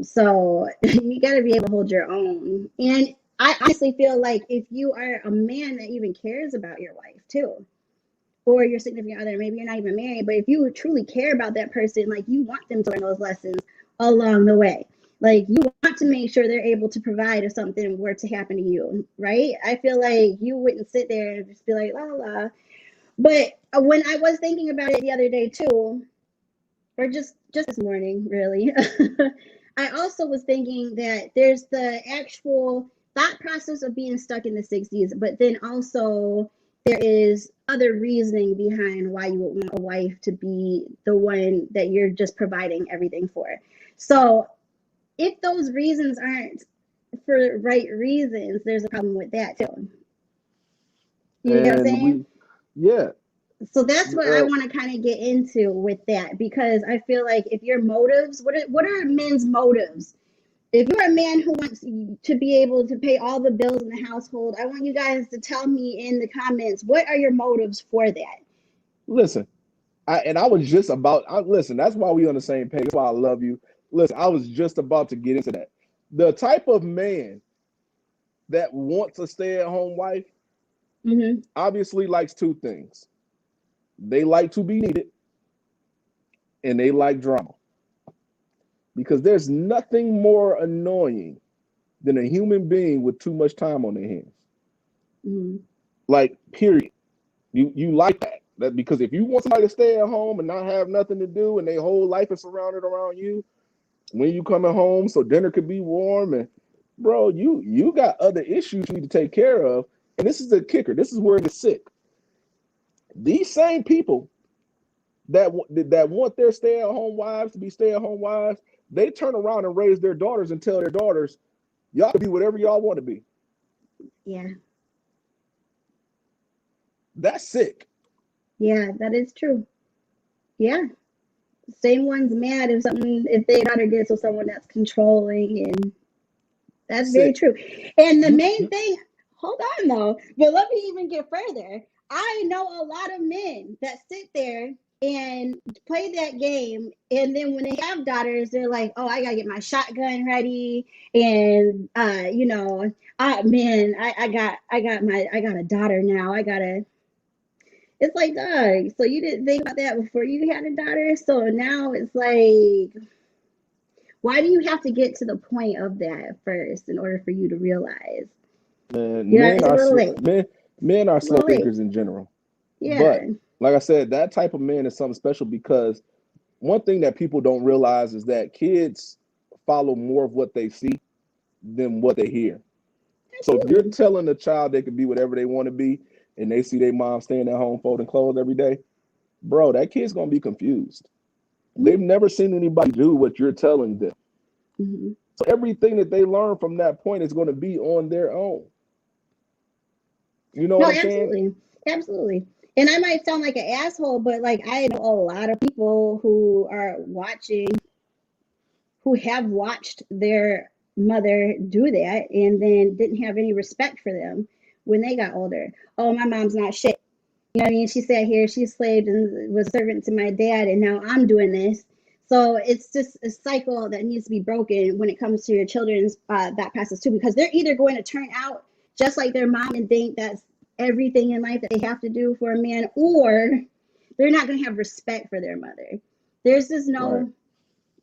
So you got to be able to hold your own. And I honestly feel like if you are a man that even cares about your wife too, or your significant other, maybe you're not even married, but if you truly care about that person, like you want them to learn those lessons along the way. Like you want to make sure they're able to provide if something were to happen to you, right? I feel like you wouldn't sit there and just be like, la la. But when I was thinking about it the other day too, or just this morning, really, I also was thinking that there's the actual thought process of being stuck in the 60s, but then also there is other reasoning behind why you would want a wife to be the one that you're just providing everything for. So if those reasons aren't for right reasons, there's a problem with that too. You know what I'm And saying? yeah, So that's what I uh, want to kind of get into with that, because I feel like if your motives, what are men's motives? If you're a man who wants to be able to pay all the bills in the household, I want you guys to tell me in the comments, what are your motives for that? listen, I was just about, listen, that's why we on the same page. That's why I love you. Listen, I was just about to get into that. The type of man that wants a stay-at-home wife Mm-hmm. obviously likes two things. They like to be needed and they like drama. Because there's nothing more annoying than a human being with too much time on their hands. Mm-hmm. Like, period. You like that. That because if you want somebody to stay at home and not have nothing to do and their whole life is surrounded around you, when you coming home so dinner could be warm, and bro, you got other issues you need to take care of. And this is the kicker. This is where it gets sick. These same people that want their stay-at-home wives to be stay-at-home wives, they turn around and raise their daughters and tell their daughters, y'all can be whatever y'all want to be. Yeah. That's sick. Yeah, that is true. Yeah. Same one's mad if their daughter gets with someone that's controlling, and that's very Sick. true. And the You, main you thing, hold on though, but let me even get further. I know a lot of men that sit there and play that game, and then when they have daughters, they're like, "Oh, I gotta get my shotgun ready," and man, I got a daughter now. I gotta. It's like, dog. So you didn't think about that before you had a daughter. So now it's like, why do you have to get to the point of that first in order for you to realize? man, Yeah, it's a little late. men are A slow little late. thinkers in general. Yeah. But like I said, that type of man is something special because one thing that people don't realize is that kids follow more of what they see than what they hear. So if you're Absolutely. telling a child they can be whatever they want to be and they see their mom staying at home folding clothes every day, bro, that kid's gonna be confused. They've never seen anybody do what you're telling them. Mm-hmm. So everything that they learn from that point is going to be on their own. You know No, what I'm saying? absolutely. Absolutely. And I might sound like an asshole, but like I know a lot of people who are watching, who have watched their mother do that and then didn't have any respect for them when they got older. Oh, my mom's not shit. You know what I mean? She sat here, she slaved and was servant to my dad, and now I'm doing this. So it's just a cycle that needs to be broken when it comes to your children's thought process too, because they're either going to turn out just like their mom and think that's everything in life that they have to do for a man, or they're not going to have respect for their mother. There's just Right. no,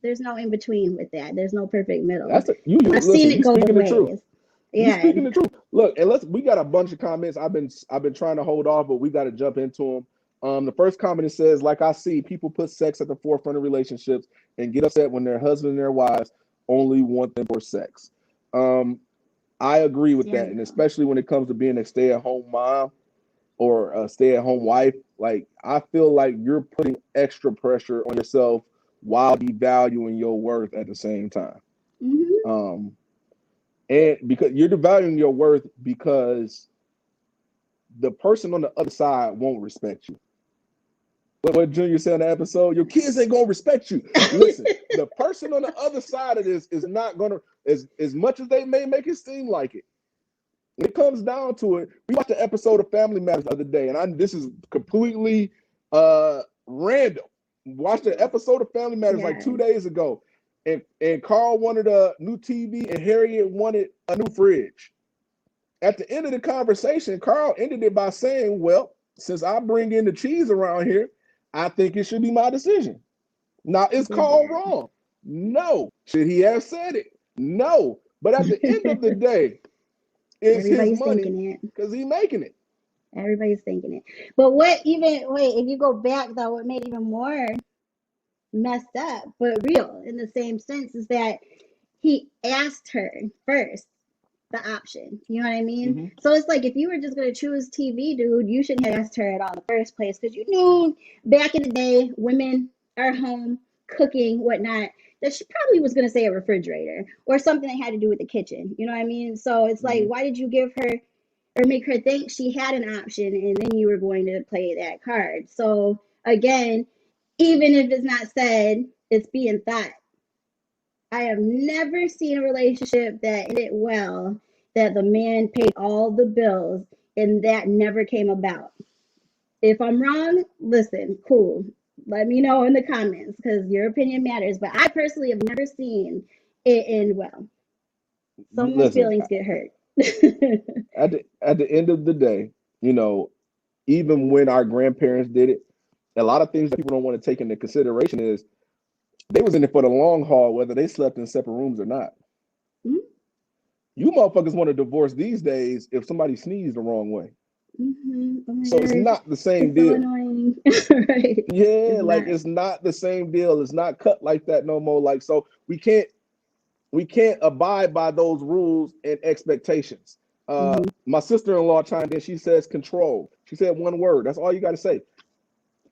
there's no in between with that. There's no perfect middle. That's a, you I've seen listen. it You go both speaking the truth. ways. You Yeah. speaking the truth. Look, and we got a bunch of comments. I've been trying to hold off, but we got to jump into them. The first comment, it says, like I see, people put sex at the forefront of relationships and get upset when their husband and their wives only want them for sex. I agree with that, and especially when it comes to being a stay-at-home mom or a stay-at-home wife. Like, I feel like you're putting extra pressure on yourself while devaluing your worth at the same time. Mm-hmm. And because you're devaluing your worth because the person on the other side won't respect you. What Junior said in the episode, your kids ain't gonna respect you. Listen, the person on the other side of this is not gonna, as much as they may make it seem like it. When it comes down to it, we watched an episode of Family Matters the other day, and this is completely random. Watched an episode of Family Matters like 2 days ago, and Carl wanted a new TV and Harriet wanted a new fridge. At the end of the conversation, Carl ended it by saying, well, since I bring in the cheese around here, I think it should be my decision. Now, is Carl wrong? No. Should he have said it? No. But at the end of the day, it's his money because he's making it. Everybody's thinking it. But if you go back though, what made it even more messed up, but real in the same sense, is that he asked her first the option. You know what I mean? Mm-hmm. So it's like if you were just going to choose TV, dude, you shouldn't have asked her at all in the first place, because you knew back in the day, women are home cooking, whatnot, that she probably was going to say a refrigerator or something that had to do with the kitchen. You know what I mean? So it's like, why did you give her or make her think she had an option and then you were going to play that card? So again, even if it's not said, it's being thought. I have never seen a relationship that ended well, that the man paid all the bills and that never came about. If I'm wrong, listen, cool. Let me know in the comments, because your opinion matters. But I personally have never seen it end well. Someone's feelings get hurt. at the end of the day, even when our grandparents did it, a lot of things that people don't want to take into consideration is they was in it for the long haul, whether they slept in separate rooms or not. Mm-hmm. You motherfuckers want to divorce these days if somebody sneezed the wrong way. Mm-hmm. Oh so God. It's not the same deal. So annoying. Right. Yeah, it's not the same deal. It's not cut like that no more. Like, so we can't abide by those rules and expectations. My sister-in-law chimed in. She says control. She said one word. That's all you got to say.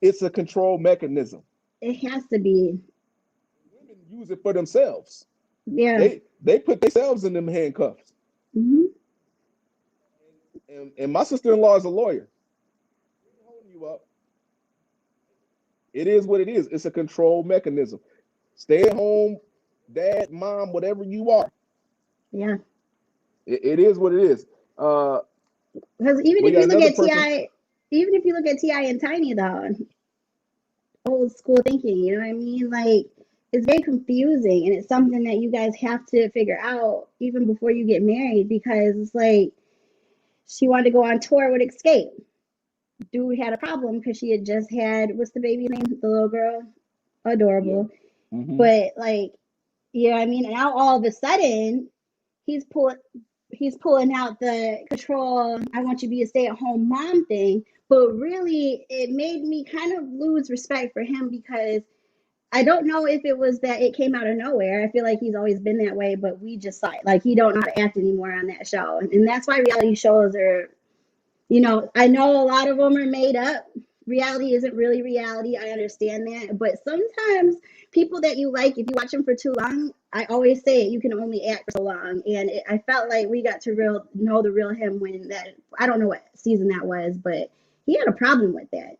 It's a control mechanism. It has to be. Women use it for themselves. Yeah. They put themselves in them handcuffs. Mm-hmm. And my sister-in-law is a lawyer. They're holding you up. It is what it is. It's a control mechanism. Stay at home, dad, mom, whatever you are. Yeah. It is what it is. Because even if you look at T.I., even if you look at T.I. and Tiny, though, old school thinking, you know what I mean? Like, it's very confusing, and it's something that you guys have to figure out even before you get married, because it's like she wanted to go on tour with Escape. Dude had a problem because she had just had, what's the baby name? The little girl? Adorable. Yeah. Mm-hmm. But like, you know what I mean? And now all of a sudden, he's pulling out the control, I want you to be a stay-at-home mom thing. But really, it made me kind of lose respect for him, because I don't know if it was that it came out of nowhere. I feel like he's always been that way, but we just saw it. Like, he don't know how to act anymore on that show. And that's why reality shows are, I know a lot of them are made up. Reality isn't really reality. I understand that. But sometimes people that you like, if you watch them for too long, I always say it, you can only act for so long. And I felt like we got to know the real him when that, I don't know what season that was, but he had a problem with that.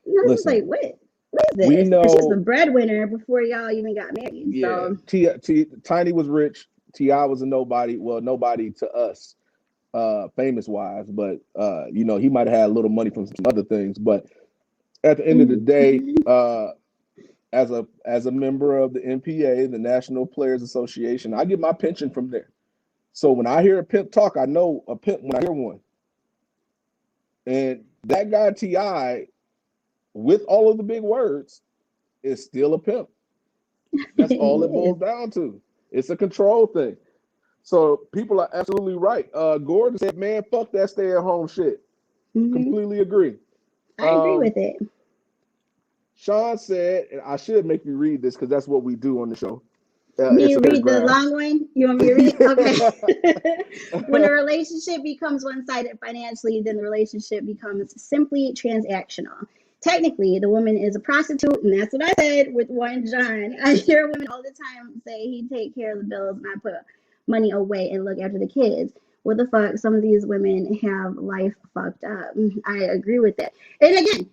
And I was just like, Listen, what is we this? And she's the know, breadwinner before y'all even got married. yeah, So Tiny was rich. Ti was a nobody. Well, nobody to us, famous wise, but he might have had a little money from some other things. But at the end of the day, mhm. as a member of the NPA, the National Players Association, I get my pension from there. So when I hear a pimp talk, I know a pimp when I hear one. And that guy Ti, with all of the big words, is still a pimp. That's all it He is. boils down to. It's a control thing. So people are absolutely right. Gordon said, "Man, fuck that stay-at-home shit." Hmm. Completely agree. I agree Um, with it. Sean said, and I should make you read this because that's what we do on the show. Me It's a read the paragraph. long one? You want me to read it? Okay. When a relationship becomes one sided financially, then the relationship becomes simply transactional. Technically, the woman is a prostitute, and that's what I said with one John. I hear women all the time say he take care of the bills and I put money away and look after the kids. What the fuck? Some of these women have life fucked up. I agree with that. And again,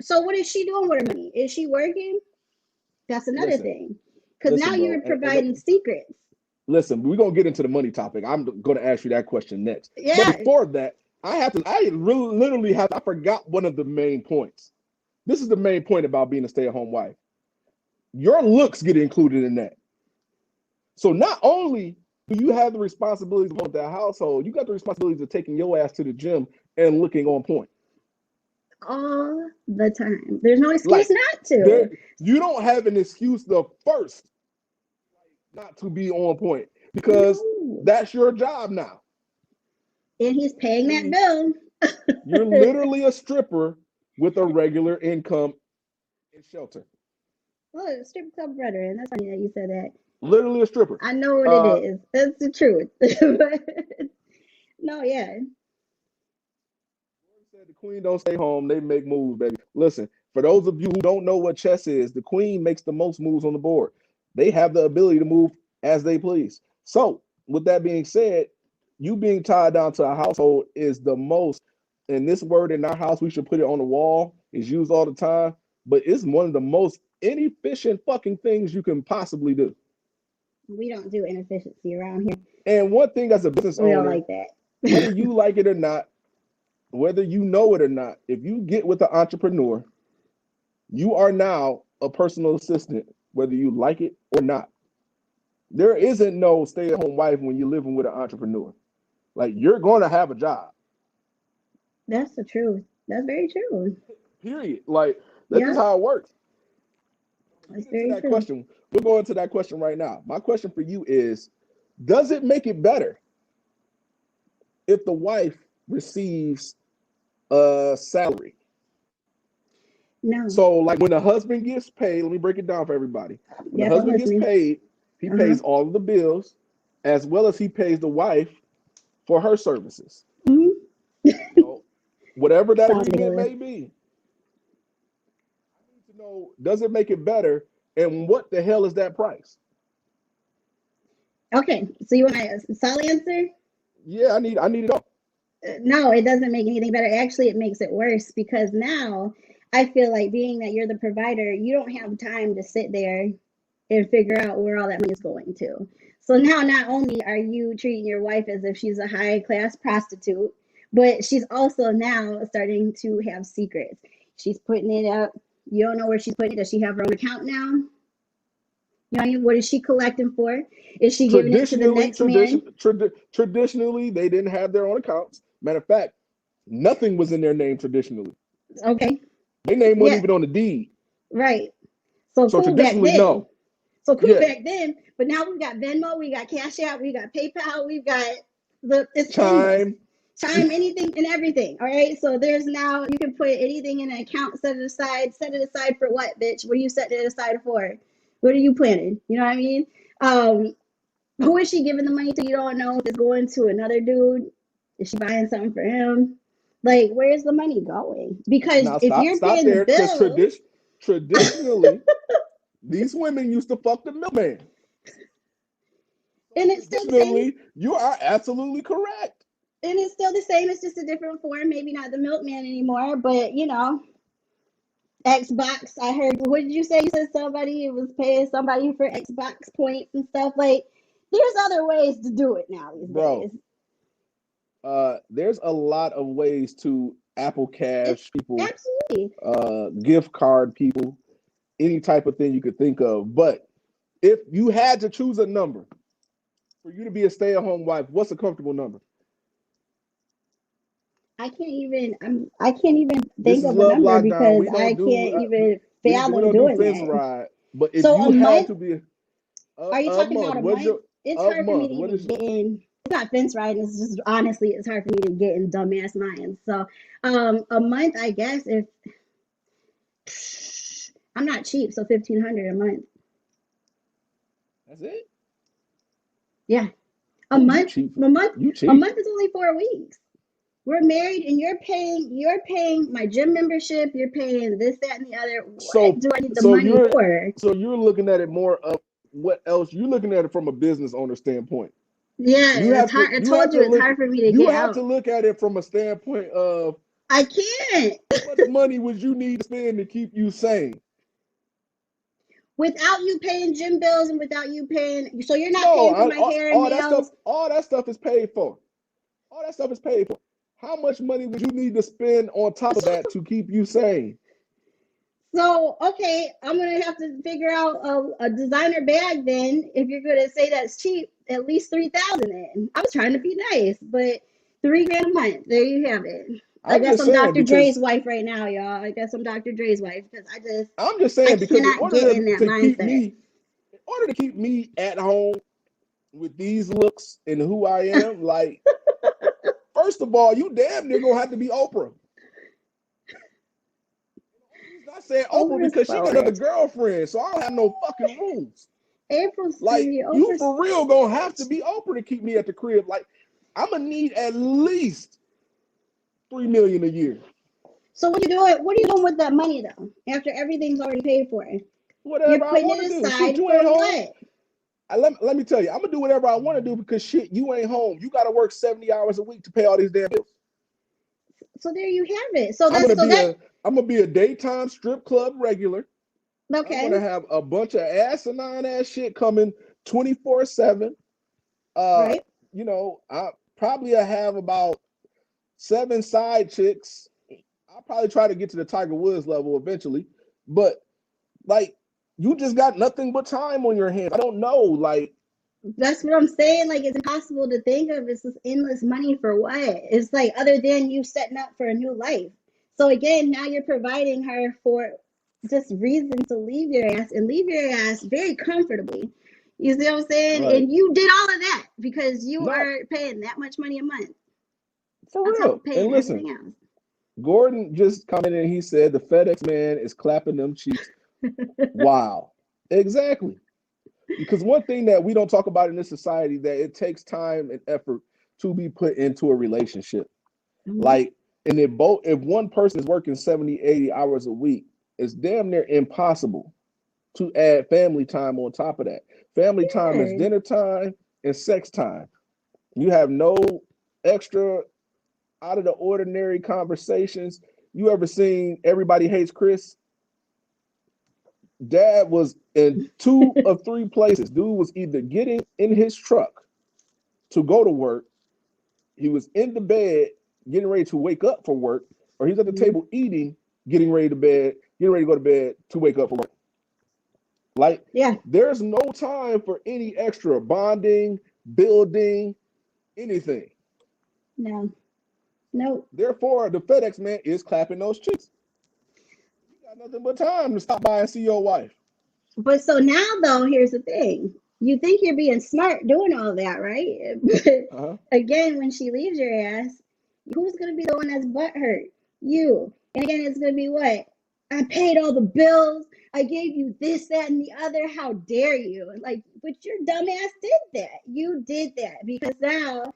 so what is she doing with her money? Is she working? That's another listen, thing. Because now listen, you're bro, providing secrets. listen. We're gonna get into the money topic. I'm gonna ask you that question next. But Yeah. before that, I really, literally have. I forgot one of the main points. This is the main point about being a stay-at-home wife. Your looks get included in that. So not only do you have the responsibilities of that household, you got the responsibilities of taking your ass to the gym and looking on point. All the time. There's no excuse Like not to. there, you don't have an excuse the first not to be on point because No. that's your job now. And he's paying that Literally, bill. you're literally a stripper with a regular income and shelter. Look, strip club brethren. That's funny that you said that. Literally a stripper. I know what it Uh, is. That's the truth. But no, yeah. said the queen don't stay home. They make moves, baby. Listen, for those of you who don't know what chess is, the queen makes the most moves on the board. They have the ability to move as they please. So, with that being said, you being tied down to a household is the most, and this word in our house, we should put it on the wall, is used all the time, but it's one of the most inefficient fucking things you can possibly do. We don't do inefficiency around here. And one thing as a business We don't owner, like that. whether you like it or not, whether you know it or not, if you get with an entrepreneur, you are now a personal assistant, whether you like it or not. There isn't no stay-at-home wife when you're living with an entrepreneur. Like you're going to have a job. That's the truth. That's very true. Period. Like that's Yeah, just how it works. that's Get into very that true. question. We'll go into that question right now. My question for you is: does it make it better if the wife receives a salary? No. So, like when the husband gets paid, let me break it down for everybody. When the Yes, I'm husband gets listening. paid, he Uh-huh. pays all of the bills, as well as he pays the wife for her services. Hmm. You know, whatever that Sounds agreement ridiculous. may be. I need to know, does it make it better? And what the hell is that price? Okay, so you want a solid answer? Yeah, I need it all. No, it doesn't make anything better. Actually, it makes it worse because now I feel like being that you're the provider, you don't have time to sit there and figure out where all that money is going to. So now not only are you treating your wife as if she's a high class prostitute, but she's also now starting to have secrets. She's putting it up. You don't know where she's putting it. Does she have her own account now? You know what I mean? What is she collecting for? Is she giving it to the Traditionally, next man? traditionally, they didn't have their own accounts. Matter of fact, nothing was in their name traditionally. Okay. Their name wasn't Yeah, even on the deed. right. So So cool back traditionally, then. no. So cool Yeah. back then. But now we've got Venmo, we got Cash App, we got PayPal, we've got it's endless. Chime. Time, anything and everything. All right. So there's now you can put anything in an account, set it aside. Set it aside for what, bitch? What are you setting it aside for? What are you planning? You know what I mean? Um, who is she giving the money to? You don't know if it's going to another dude. Is she buying something for him? Like, where's the money going? Because Now if stop you're stop paying the there because bills, traditionally these women used to fuck the milkman. So and it's still the same. traditionally, you are absolutely correct. And it's still the same. It's just a different form. Maybe not the milkman anymore, but Xbox. I heard. What did you say? You said somebody was paying somebody for Xbox points and stuff. Like, there's other ways to do it now these Bro, days. there's a lot of ways to Apple It's Cash people, absolutely. gift card people, any type of thing you could think of. But if you had to choose a number for you to be a stay-at-home wife, what's a comfortable number? I can't even This think is of a Love number Lockdown. because We I don't do can't even we fathom don't do doing fence that. ride. But if So a you had month? to be Are you a talking month, about a what's month? your It's a hard for me month? to What even is get in. It's not fence riding. It's just honestly, it's hard for me to get in dumbass minds. So, a month, I guess. If I'm not cheap, so 1,500 a month. that's it? Yeah, a Oh, you month. cheap. A month. You A cheap. month is only 4 weeks. We're married, and you're paying my gym membership. You're paying this, that, and the other. What So do I need the so money you're for? so you're looking at it more of what else? You're looking at it from a business owner standpoint. Yeah, You it's have to hard. I you have told to you it's look hard for me to you get have to out. look at it from a standpoint of I can't. how much money would you need to spend to keep you sane? Without you paying gym bills and without you paying, so you're not No, paying for my hair and nails. all that stuff is paid for. All that stuff is paid for. How much money would you need to spend on top of that to keep you sane? So okay, I'm gonna have to figure out a designer bag then. If you're gonna say that's cheap, at least 3,000. Then I was trying to be nice, but 3 grand a month. There you have it. I I'm guess just I'm saying Dr. because Dre's wife right now, y'all. I guess I'm Dr. Dre's wife because I'm just I saying because in cannot get order in that to keep mindset. me in order to keep me at home with these looks and who I am, like first of all, you damn near gonna have to be Oprah. The reason I said Oprah Oprah's because she so got another rich. girlfriend, so I don't have no fucking rules. April's Like see you Oprah's for real gonna have to be Oprah to keep me at the crib. Like I'm gonna need at least 3 million a year. So what are you doing with that money though? After everything's already paid for? You're Whatever I putting want to it do. Shit, aside you for ain't home. what? Let me tell you, I'm gonna do whatever I want to do because shit, you ain't home. You gotta work 70 hours a week to pay all these damn bills. So there you have it. So I'm that's gonna so be that a I'm gonna be a daytime strip club regular. I'm okay, gonna have a bunch of asinine ass shit coming 24/7. Uh, right? I probably have about 7 side chicks. I'll probably try to get to the Tiger Woods level eventually, but like you just got nothing but time on your hands. I don't know, like That's what I'm saying. Like it's impossible to think of. It's this endless money for what? It's like other than you setting up for a new life. So again, now you're providing her for just reason to leave your ass and leave your ass very comfortably. You see what I'm saying? right. And you did all of that because you No, are paying that much money a month for on top real. of And paying listen, everything else. Gordon just commented and he said the FedEx man is clapping them cheeks. Wow. Exactly. Because one thing that we don't talk about in this society that it takes time and effort to be put into a relationship. Mhm. Like, and if one person is working 70, 80 hours a week, it's damn near impossible to add family time on top of that. Family time is Yeah, dinner time and sex time. You have no extra out of the ordinary conversations. You ever seen Everybody Hates Chris? Dad was in 2 of 3 places. Dude was either getting in his truck to go to work, he was in the bed getting ready to wake up for work, or he's at the mhm. table eating, getting ready to go to bed to wake up for work. Like Yeah. there's no time for any extra bonding, building, anything. No, no. Therefore, the FedEx man is clapping those cheeks. You got nothing but time to stop by and see your wife. But so now though, here's the thing. You think you're being smart doing all that, right? But Uh-huh. again, when she leaves your ass, who's gonna be the one that's butthurt? You. And again, it's gonna be what? I paid all the bills. I gave you this, that, and the other. How dare you? Like, but your dumbass did that. You did that because now,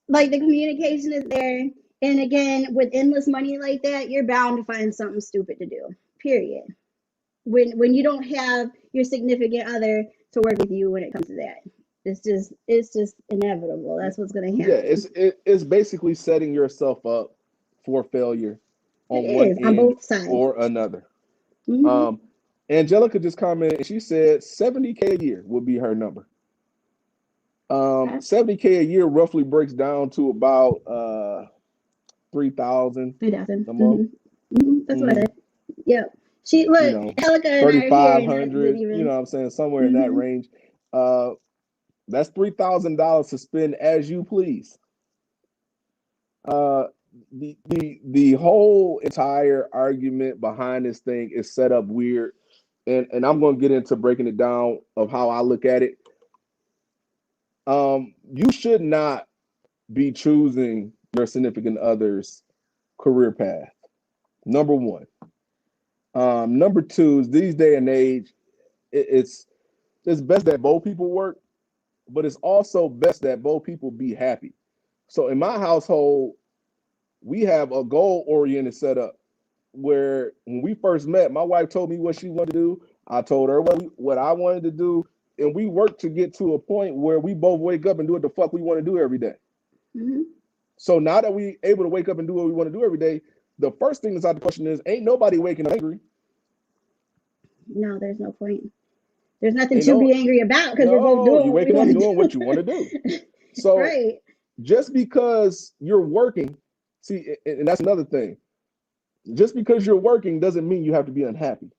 like, the communication is there. And again, with endless money like that, you're bound to find something stupid to do. Period. When you don't have your significant other to work with you when it comes to that. It's just inevitable. That's what's going to Yeah, happen. it's basically setting yourself up for failure It on one is on end both sides. or another. Hmm. Um, Angelica just commented and she said 70K a year would be her number. Okay. 70K a year roughly breaks down to about 3,000 3,000. a month. That's what I Hmm. said. Yep. She You look. know, Helica and I are here, and that didn't 3,500. You know even. what I'm saying? Somewhere in that Hmm. range. Uh, that's $3,000 to spend as you please. Uh, the whole entire argument behind this thing is set up weird, and I'm going to get into breaking it down of how I look at it. You should not be choosing your significant other's career path. Number one. Number two is these day and age, it's best that both people work, but it's also best that both people be happy. So in my household, we have a goal oriented setup where when we first met, my wife told me what she wanted to do. I told her what I wanted to do. And we worked to get to a point where we both wake up and do what the fuck we want to do every day. Hmm. So now that we able to wake up and do what we want to do every day, the first thing that's out the question is, ain't nobody waking up angry. No, there's no point. There's nothing Ain't to no be angry about because we're both no, doing you what we waking up want to doing what you want to do. do. So Right. just because you're working, see, and that's another thing. Just because you're working doesn't mean you have to be unhappy.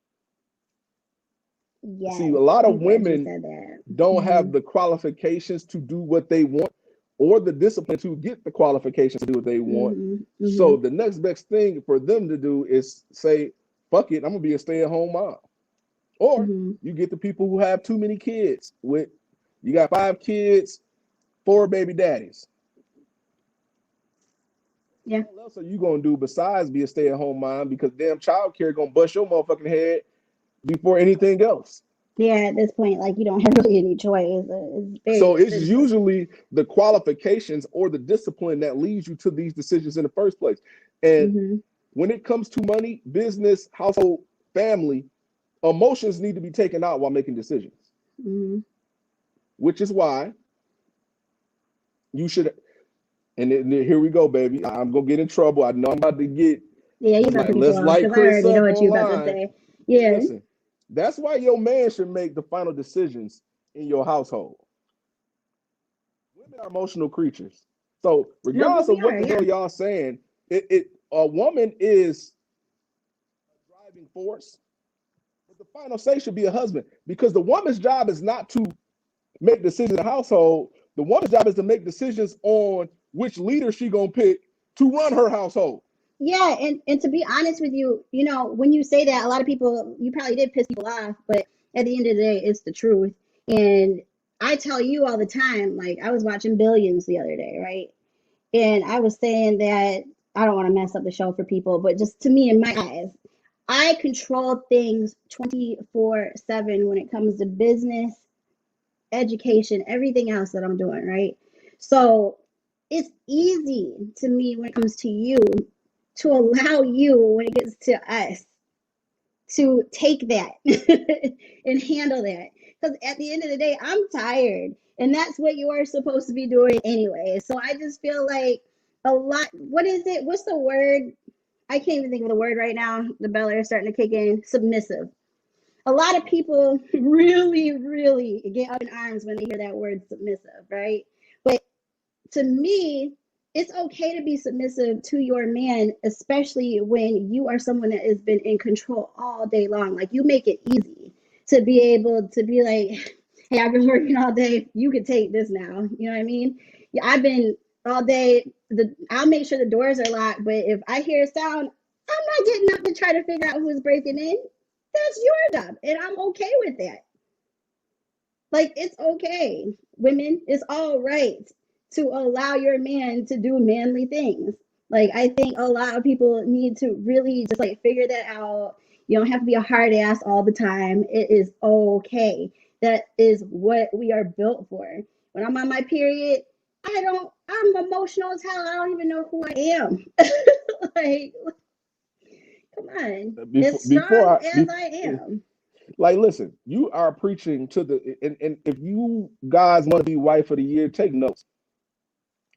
See, Yes, a lot of I'm glad you women said that. don't Hmm. have the qualifications to do what they want or the discipline to get the qualifications to do what they want. Hmm. Hmm. So the next best thing for them to do is say, fuck it, I'm gonna be a stay-at-home mom. Or Hmm. you get the people who have too many kids with you got 5 kids, 4 baby daddies. Yeah. What else are you gonna do besides be a stay-at-home mom? Because damn child care gonna bust your motherfucking head before anything else. Yeah, at this point, like you don't have really any choice. It's very So it's expensive. usually the qualifications or the discipline that leads you to these decisions in the first place. And Hmm. when it comes to money, business, household, family, emotions need to be taken out while making decisions. Hmm. Which is why you should. And here we go, baby. I'm gonna get in trouble. I know I'm about to get. Yeah, you about to get Let's off light because I Chris already know up what you about to online. say. But Yeah. listen, that's why your man should make the final decisions in your household. Women are emotional creatures. So No, but regardless we of what are. the hell Yeah. y'all saying, it a woman is a driving force, but the final say should be a husband because the woman's job is not to make decisions in the household. The woman's job is to make decisions on which leader she gonna pick to run her household. Yeah, and to be honest with you, when you say that, a lot of people, you probably did piss people off, but at the end of the day, it's the truth. And I tell you all the time, like I was watching Billions the other day, right? And I was saying that I don't want to mess up the show for people, but just to me, in my eyes, I control things 24/7 when it comes to business, education, everything else that I'm doing, right? So it's easy to me when it comes to you to allow you when it gets to us to take that and handle that. Because at the end of the day, I'm tired. And that's what you are supposed to be doing anyway. So I just feel like a lot. What is it? What's the word? I can't even think of the word right now. The Bel Air is starting to kick in. Submissive. A lot of people really, really get up in arms when they hear that word submissive, right? But to me, it's okay to be submissive to your man, especially when you are someone that has been in control all day long. Like you make it easy to be able to be like, hey, I've been working all day. You can take this now. You know what I mean? Yeah, I've been all day. I'll make sure the doors are locked, but if I hear a sound, I'm not getting up to try to figure out who's breaking in. That's your job, and I'm okay with that. Like it's okay, women. It's all right to allow your man to do manly things. Like I think a lot of people need to really just like figure that out. You don't have to be a hard ass all the time. It is okay. That is what we are built for. When I'm on my period, I'm emotional as hell. I don't even know who I am. Like, come on. Before As before strong I as I am. Like, listen, you are preaching to and if you guys want to be wife of the year, take notes.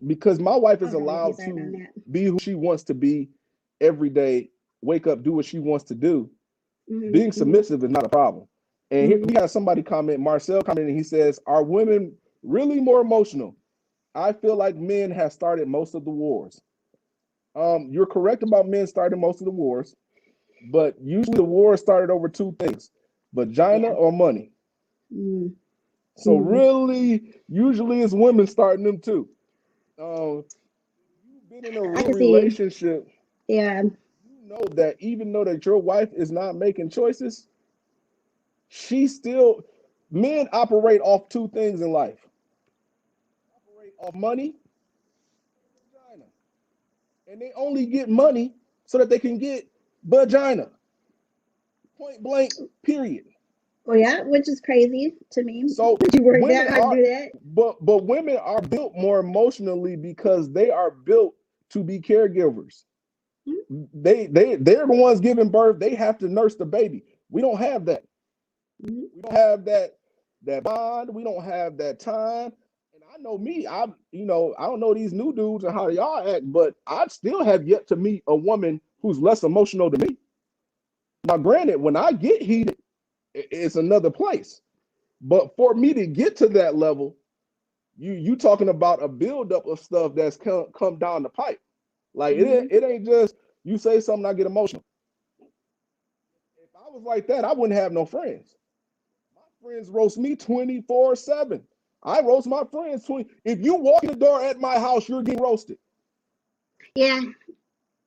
Because my wife is I'll probably be allowed starting on to that. be who she wants to be every day, wake up, do what she wants to do. Being submissive is not a problem. And here we got somebody comment, Marcel commented, he says, are women really more emotional? I feel like men have started most of the wars. You're correct about men starting most of the wars, but usually the war started over two things, vagina or money. So really, usually it's women starting them too. You've been in a I real can see. relationship. Yeah. You know that even though that your wife is not making choices, she still, men operate off two things in life. Operate off money, vagina. And they only get money so that they can get vagina. Point blank, period. Oh yeah, which is crazy to me. So But you work women that hard to are, do that. but women are built more emotionally because they are built to be caregivers. They're the ones giving birth. They have to nurse the baby. We don't have that. We don't have that bond. We don't have that time. And I know me. I don't know these new dudes and how y'all act, but I still have yet to meet a woman who's less emotional than me. Now, granted, when I get heated, it's another place. But for me to get to that level, you talking about a buildup of stuff that's come down the pipe. Like it ain't just you say something, I get emotional. If I was like that, I wouldn't have no friends. My friends roast me 24/7. I roast my friends 20. If you walk in the door at my house, you're getting roasted. Yeah,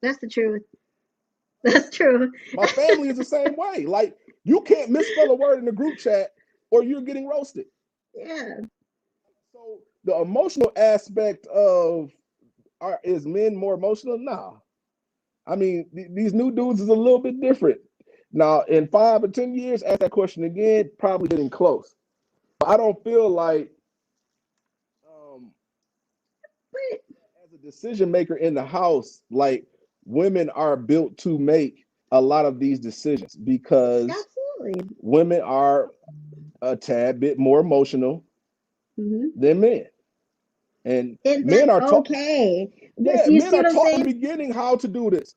that's the truth. That's true. My family is the same way. Like you can't misspell a word in the group chat or you're getting roasted. Yeah. So the emotional aspect of is men more emotional? Nah. I mean, these new dudes is a little bit different. Now, in 5 or 10 years, ask that question again, probably getting close. But I don't feel like as a decision maker in the house, like women are built to make a lot of these decisions because Absolutely. women are a tad bit more emotional than men. And And men that's are taught, okay. But yeah, you men see are what I'm taught in saying? the beginning how to do this.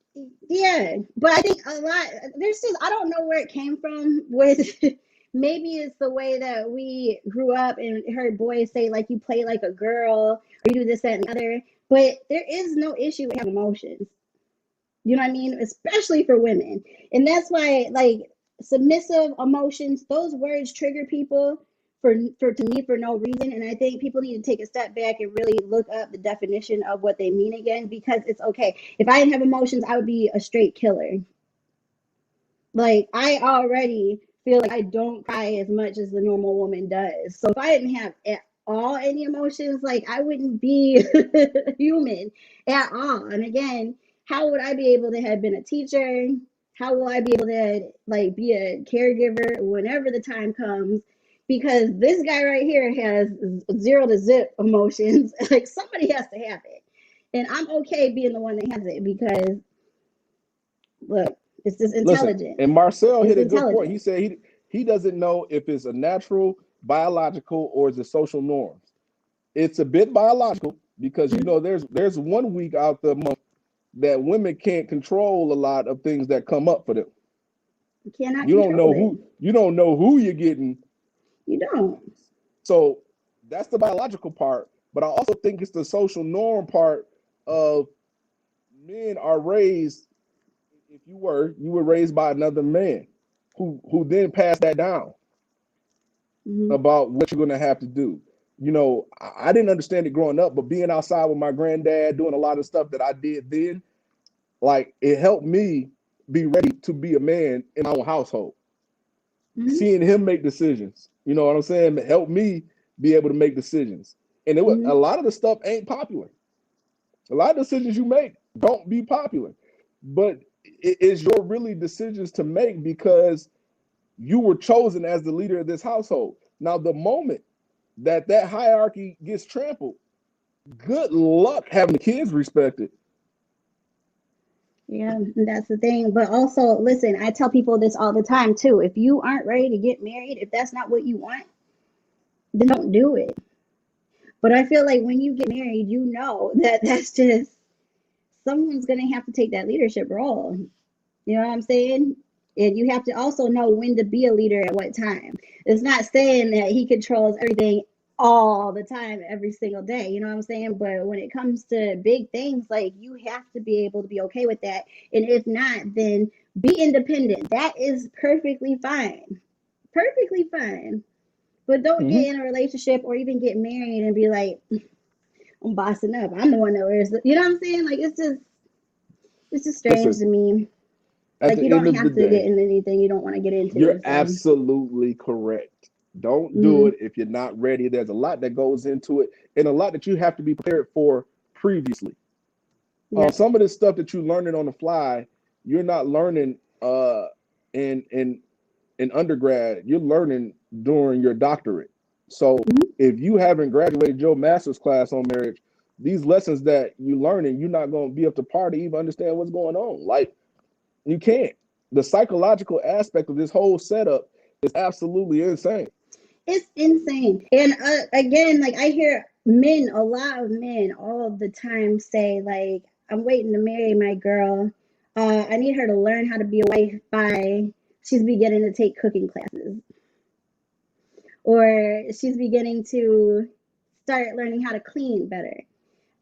Yeah, but I think a lot there's just I don't know where it came from with maybe it's the way that we grew up and heard boys say like you play like a girl or you do this, that, and the other. But there is no issue with having emotions. You know what I mean? Especially for women. And that's why like submissive emotions, those words trigger people for to me for no reason. And I think people need to take a step back and really look up the definition of what they mean again because it's okay. If I didn't have emotions, I would be a straight killer. Like I already feel like I don't cry as much as the normal woman does. So if I didn't have at all any emotions, like I wouldn't be human at all. And again, how would I be able to have been a teacher? How will I be able to like be a caregiver whenever the time comes? Because this guy right here has zero to zip emotions. Like somebody has to have it. And I'm okay being the one that has it because look, it's just Listen, intelligent. and Marcel It's hit a good point. He intelligent. said he doesn't know if it's a natural, biological, or is it social norms. It's a bit biological because there's 1 week out the month that women can't control a lot of things that come up for them. You cannot You don't control know it. who you're getting. You don't. So that's the biological part. But I also think it's the social norm part of men are raised. If you were raised by another man who then passed that down about what you're going to have to do. I didn't understand it growing up, but being outside with my granddad, doing a lot of stuff that I did then, like it helped me be ready to be a man in my own household. Seeing him make decisions, you know what I'm saying, it helped me be able to make decisions. And a lot of the stuff ain't popular. A lot of decisions you make don't be popular, but it is your really decisions to make because you were chosen as the leader of this household. Now, the moment that hierarchy gets trampled, good luck having the kids respected. Yeah, that's the thing. But also, listen, I tell people this all the time too. If you aren't ready to get married, if that's not what you want, then don't do it. But I feel like when you get married, you know that that's just someone's going to have to take that leadership role. You know what I'm saying? And you have to also know when to be a leader at what time. It's not saying that he controls everything all the time, every single day. You know what I'm saying? But when it comes to big things, like you have to be able to be okay with that. And if not, then be independent. That is perfectly fine. Perfectly fine. But don't Hmm. get in a relationship or even get married and be like, I'm bossing up. I'm the one that wears the, you know what I'm saying? Like it's just strange Listen, to me. at Like the you end don't of the have to get day, into anything you don't want to get you're into. So, absolutely correct. Don't do mm-hmm. it if you're not ready. There's a lot that goes into it, and a lot that you have to be prepared for previously. Yep. Some of this stuff that you're learning on the fly, you're not learning in in undergrad. You're learning during your doctorate. So Mm-hmm. if you haven't graduated your master's class on marriage, these lessons that you're learning, you're not going to be up to par to even understand what's going on. Like you can't. The psychological aspect of this whole setup is absolutely insane. It's insane. And again, like I hear men, a lot of men, all the time say like, "I'm waiting to marry my girl. I need her to learn how to be a wife by she's beginning to take cooking classes, or she's beginning to start learning how to clean better."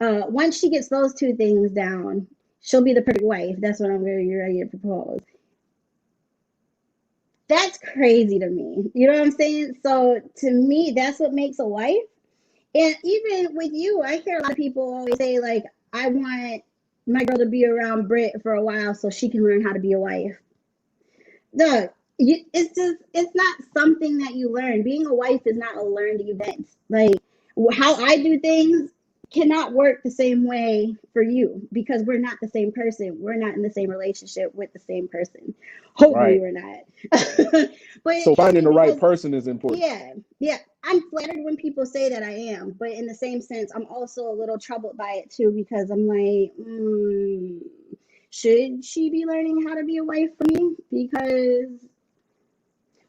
Once she gets those two things down, she'll be the perfect wife. That's what I'm very ready to propose. That's crazy to me. You know what I'm saying? So to me, that's what makes a wife. And even with you, I hear a lot of people always say, like, I want my girl to be around Brit for a while so she can learn how to be a wife. Doug, it's not something that you learn. Being a wife is not a learned event. Like, how I do things cannot work the same way for you because we're not the same person. We're not in the same relationship with the same person. Hopefully, Right. we're not. But So it hits finding me the right because person is important. yeah, yeah. I'm flattered when people say that I am, but in the same sense, I'm also a little troubled by it too because I'm like, should she be learning how to be a wife for me? Because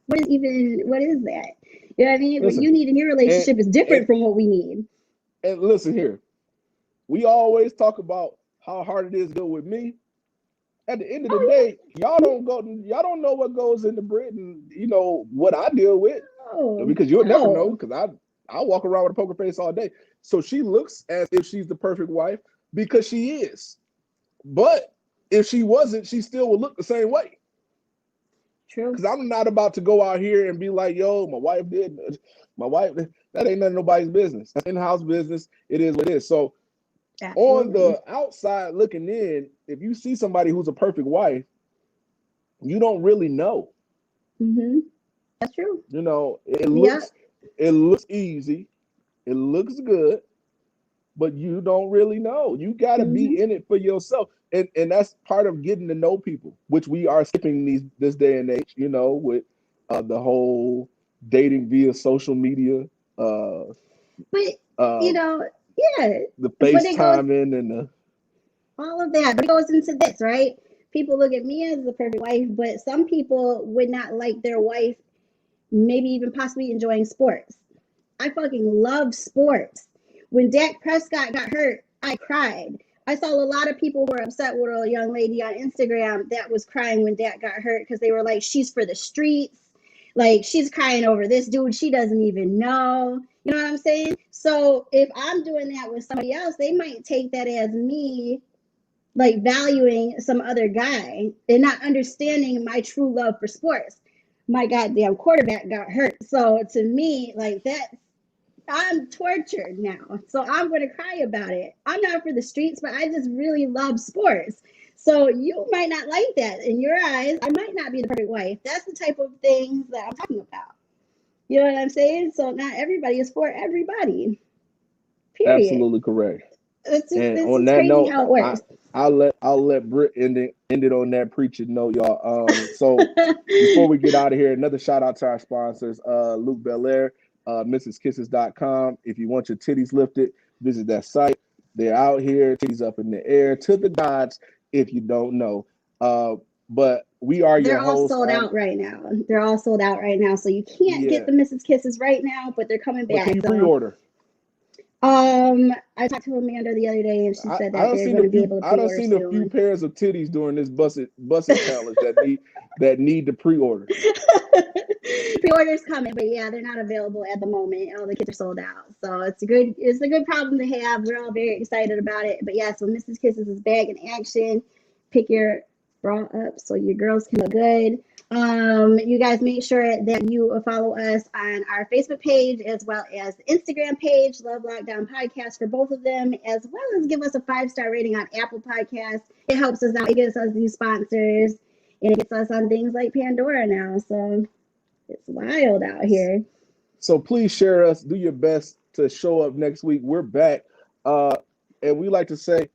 what is that? You know what I mean? What Listen, you need in your and relationship is and different from what we need. and listen here. We always talk about how hard it is to deal with me. At the end of the Oh day, y'all don't know what goes into Britain, you know, what I deal with. yeah, no, Because you'll never know, no. because I walk around with a poker face all day. So she looks as if she's the perfect wife because she is. But if she wasn't, she still would look the same way. True, Because I'm not about to go out here and be like, yo, my wife did. My wife, that ain't none of nobody's business. That's in-house business. It is what it is. So on absolutely. the outside looking in, if you see somebody who's a perfect wife, you don't really know. Mm-hmm. That's true. You know, Yep. it looks easy, it looks good, but you don't really know. You got to Mm-hmm. be in it for yourself, and that's part of getting to know people, which we are skipping this day and age. You know, with the whole dating via social media, uh, But uh, you know, yeah. the But it goes FaceTiming and the all of that. But it goes into this, right? People look at me as the perfect wife, but some people would not like their wife maybe even possibly enjoying sports. I fucking love sports. When Dak Prescott got hurt, I cried. I saw a lot of people who were upset with a young lady on Instagram that was crying when Dak got hurt because they were like, she's for the streets. Like, she's crying over this dude she doesn't even know. You know what I'm saying? So, if I'm doing that with somebody else, they might take that as me like valuing some other guy and not understanding my true love for sports. My goddamn quarterback got hurt. So to me, like that, I'm tortured now. So I'm going to cry about it. I'm not for the streets, but I just really love sports. So you might not like that. In your eyes, I might not be the perfect wife. That's the type of things that I'm talking about. You know what I'm saying? So not everybody is for everybody. Period. absolutely correct. And It's on just that crazy note, how it works. I'll let Britt end it on that preaching note, y'all. So before we get out of here, another shout out to our sponsors, Luke Belair, MrsKisses.com. If you want your titties lifted, visit that site. They're out here, titties up in the air to the gods if you don't know. But we are They're your all hosts. sold out right now. They're all sold out right now. So you can't get Yeah, the Mrs. Kisses right now, but they're coming but back. can you So pre-order? I talked to Amanda the other day and she said I that don't they're seen going a to be few. able to I don't pre-order seen a few soon. pairs of titties during this busset challenge that need to pre-order. Pre-orders coming, but yeah, they're not available at the moment. All the kits are sold out. So it's a good problem to have. We're all very excited about it. But yeah, so Mrs. Kisses is back in action. Pick your bra up so your girls can look good. You guys make sure that you follow us on our Facebook page as well as the Instagram page, Love Lockdown Podcast for both of them, as well as give us a 5-star rating on Apple Podcasts. It helps us out. It gets us new sponsors and it gets us on things like Pandora now. So it's wild out here. So please share us. Do your best to show up next week. We're back, and we like to say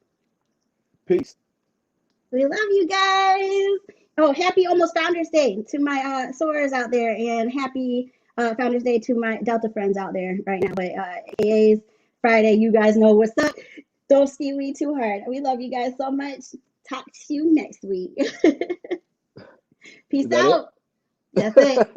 peace. We love you guys. Oh, happy almost Founders Day to my sorors out there, and happy Founders Day to my Delta friends out there right now. But AA's Friday, you guys know what's up. Don't ski we too hard. We love you guys so much. Talk to you next week. Peace Is that out. That's it. it?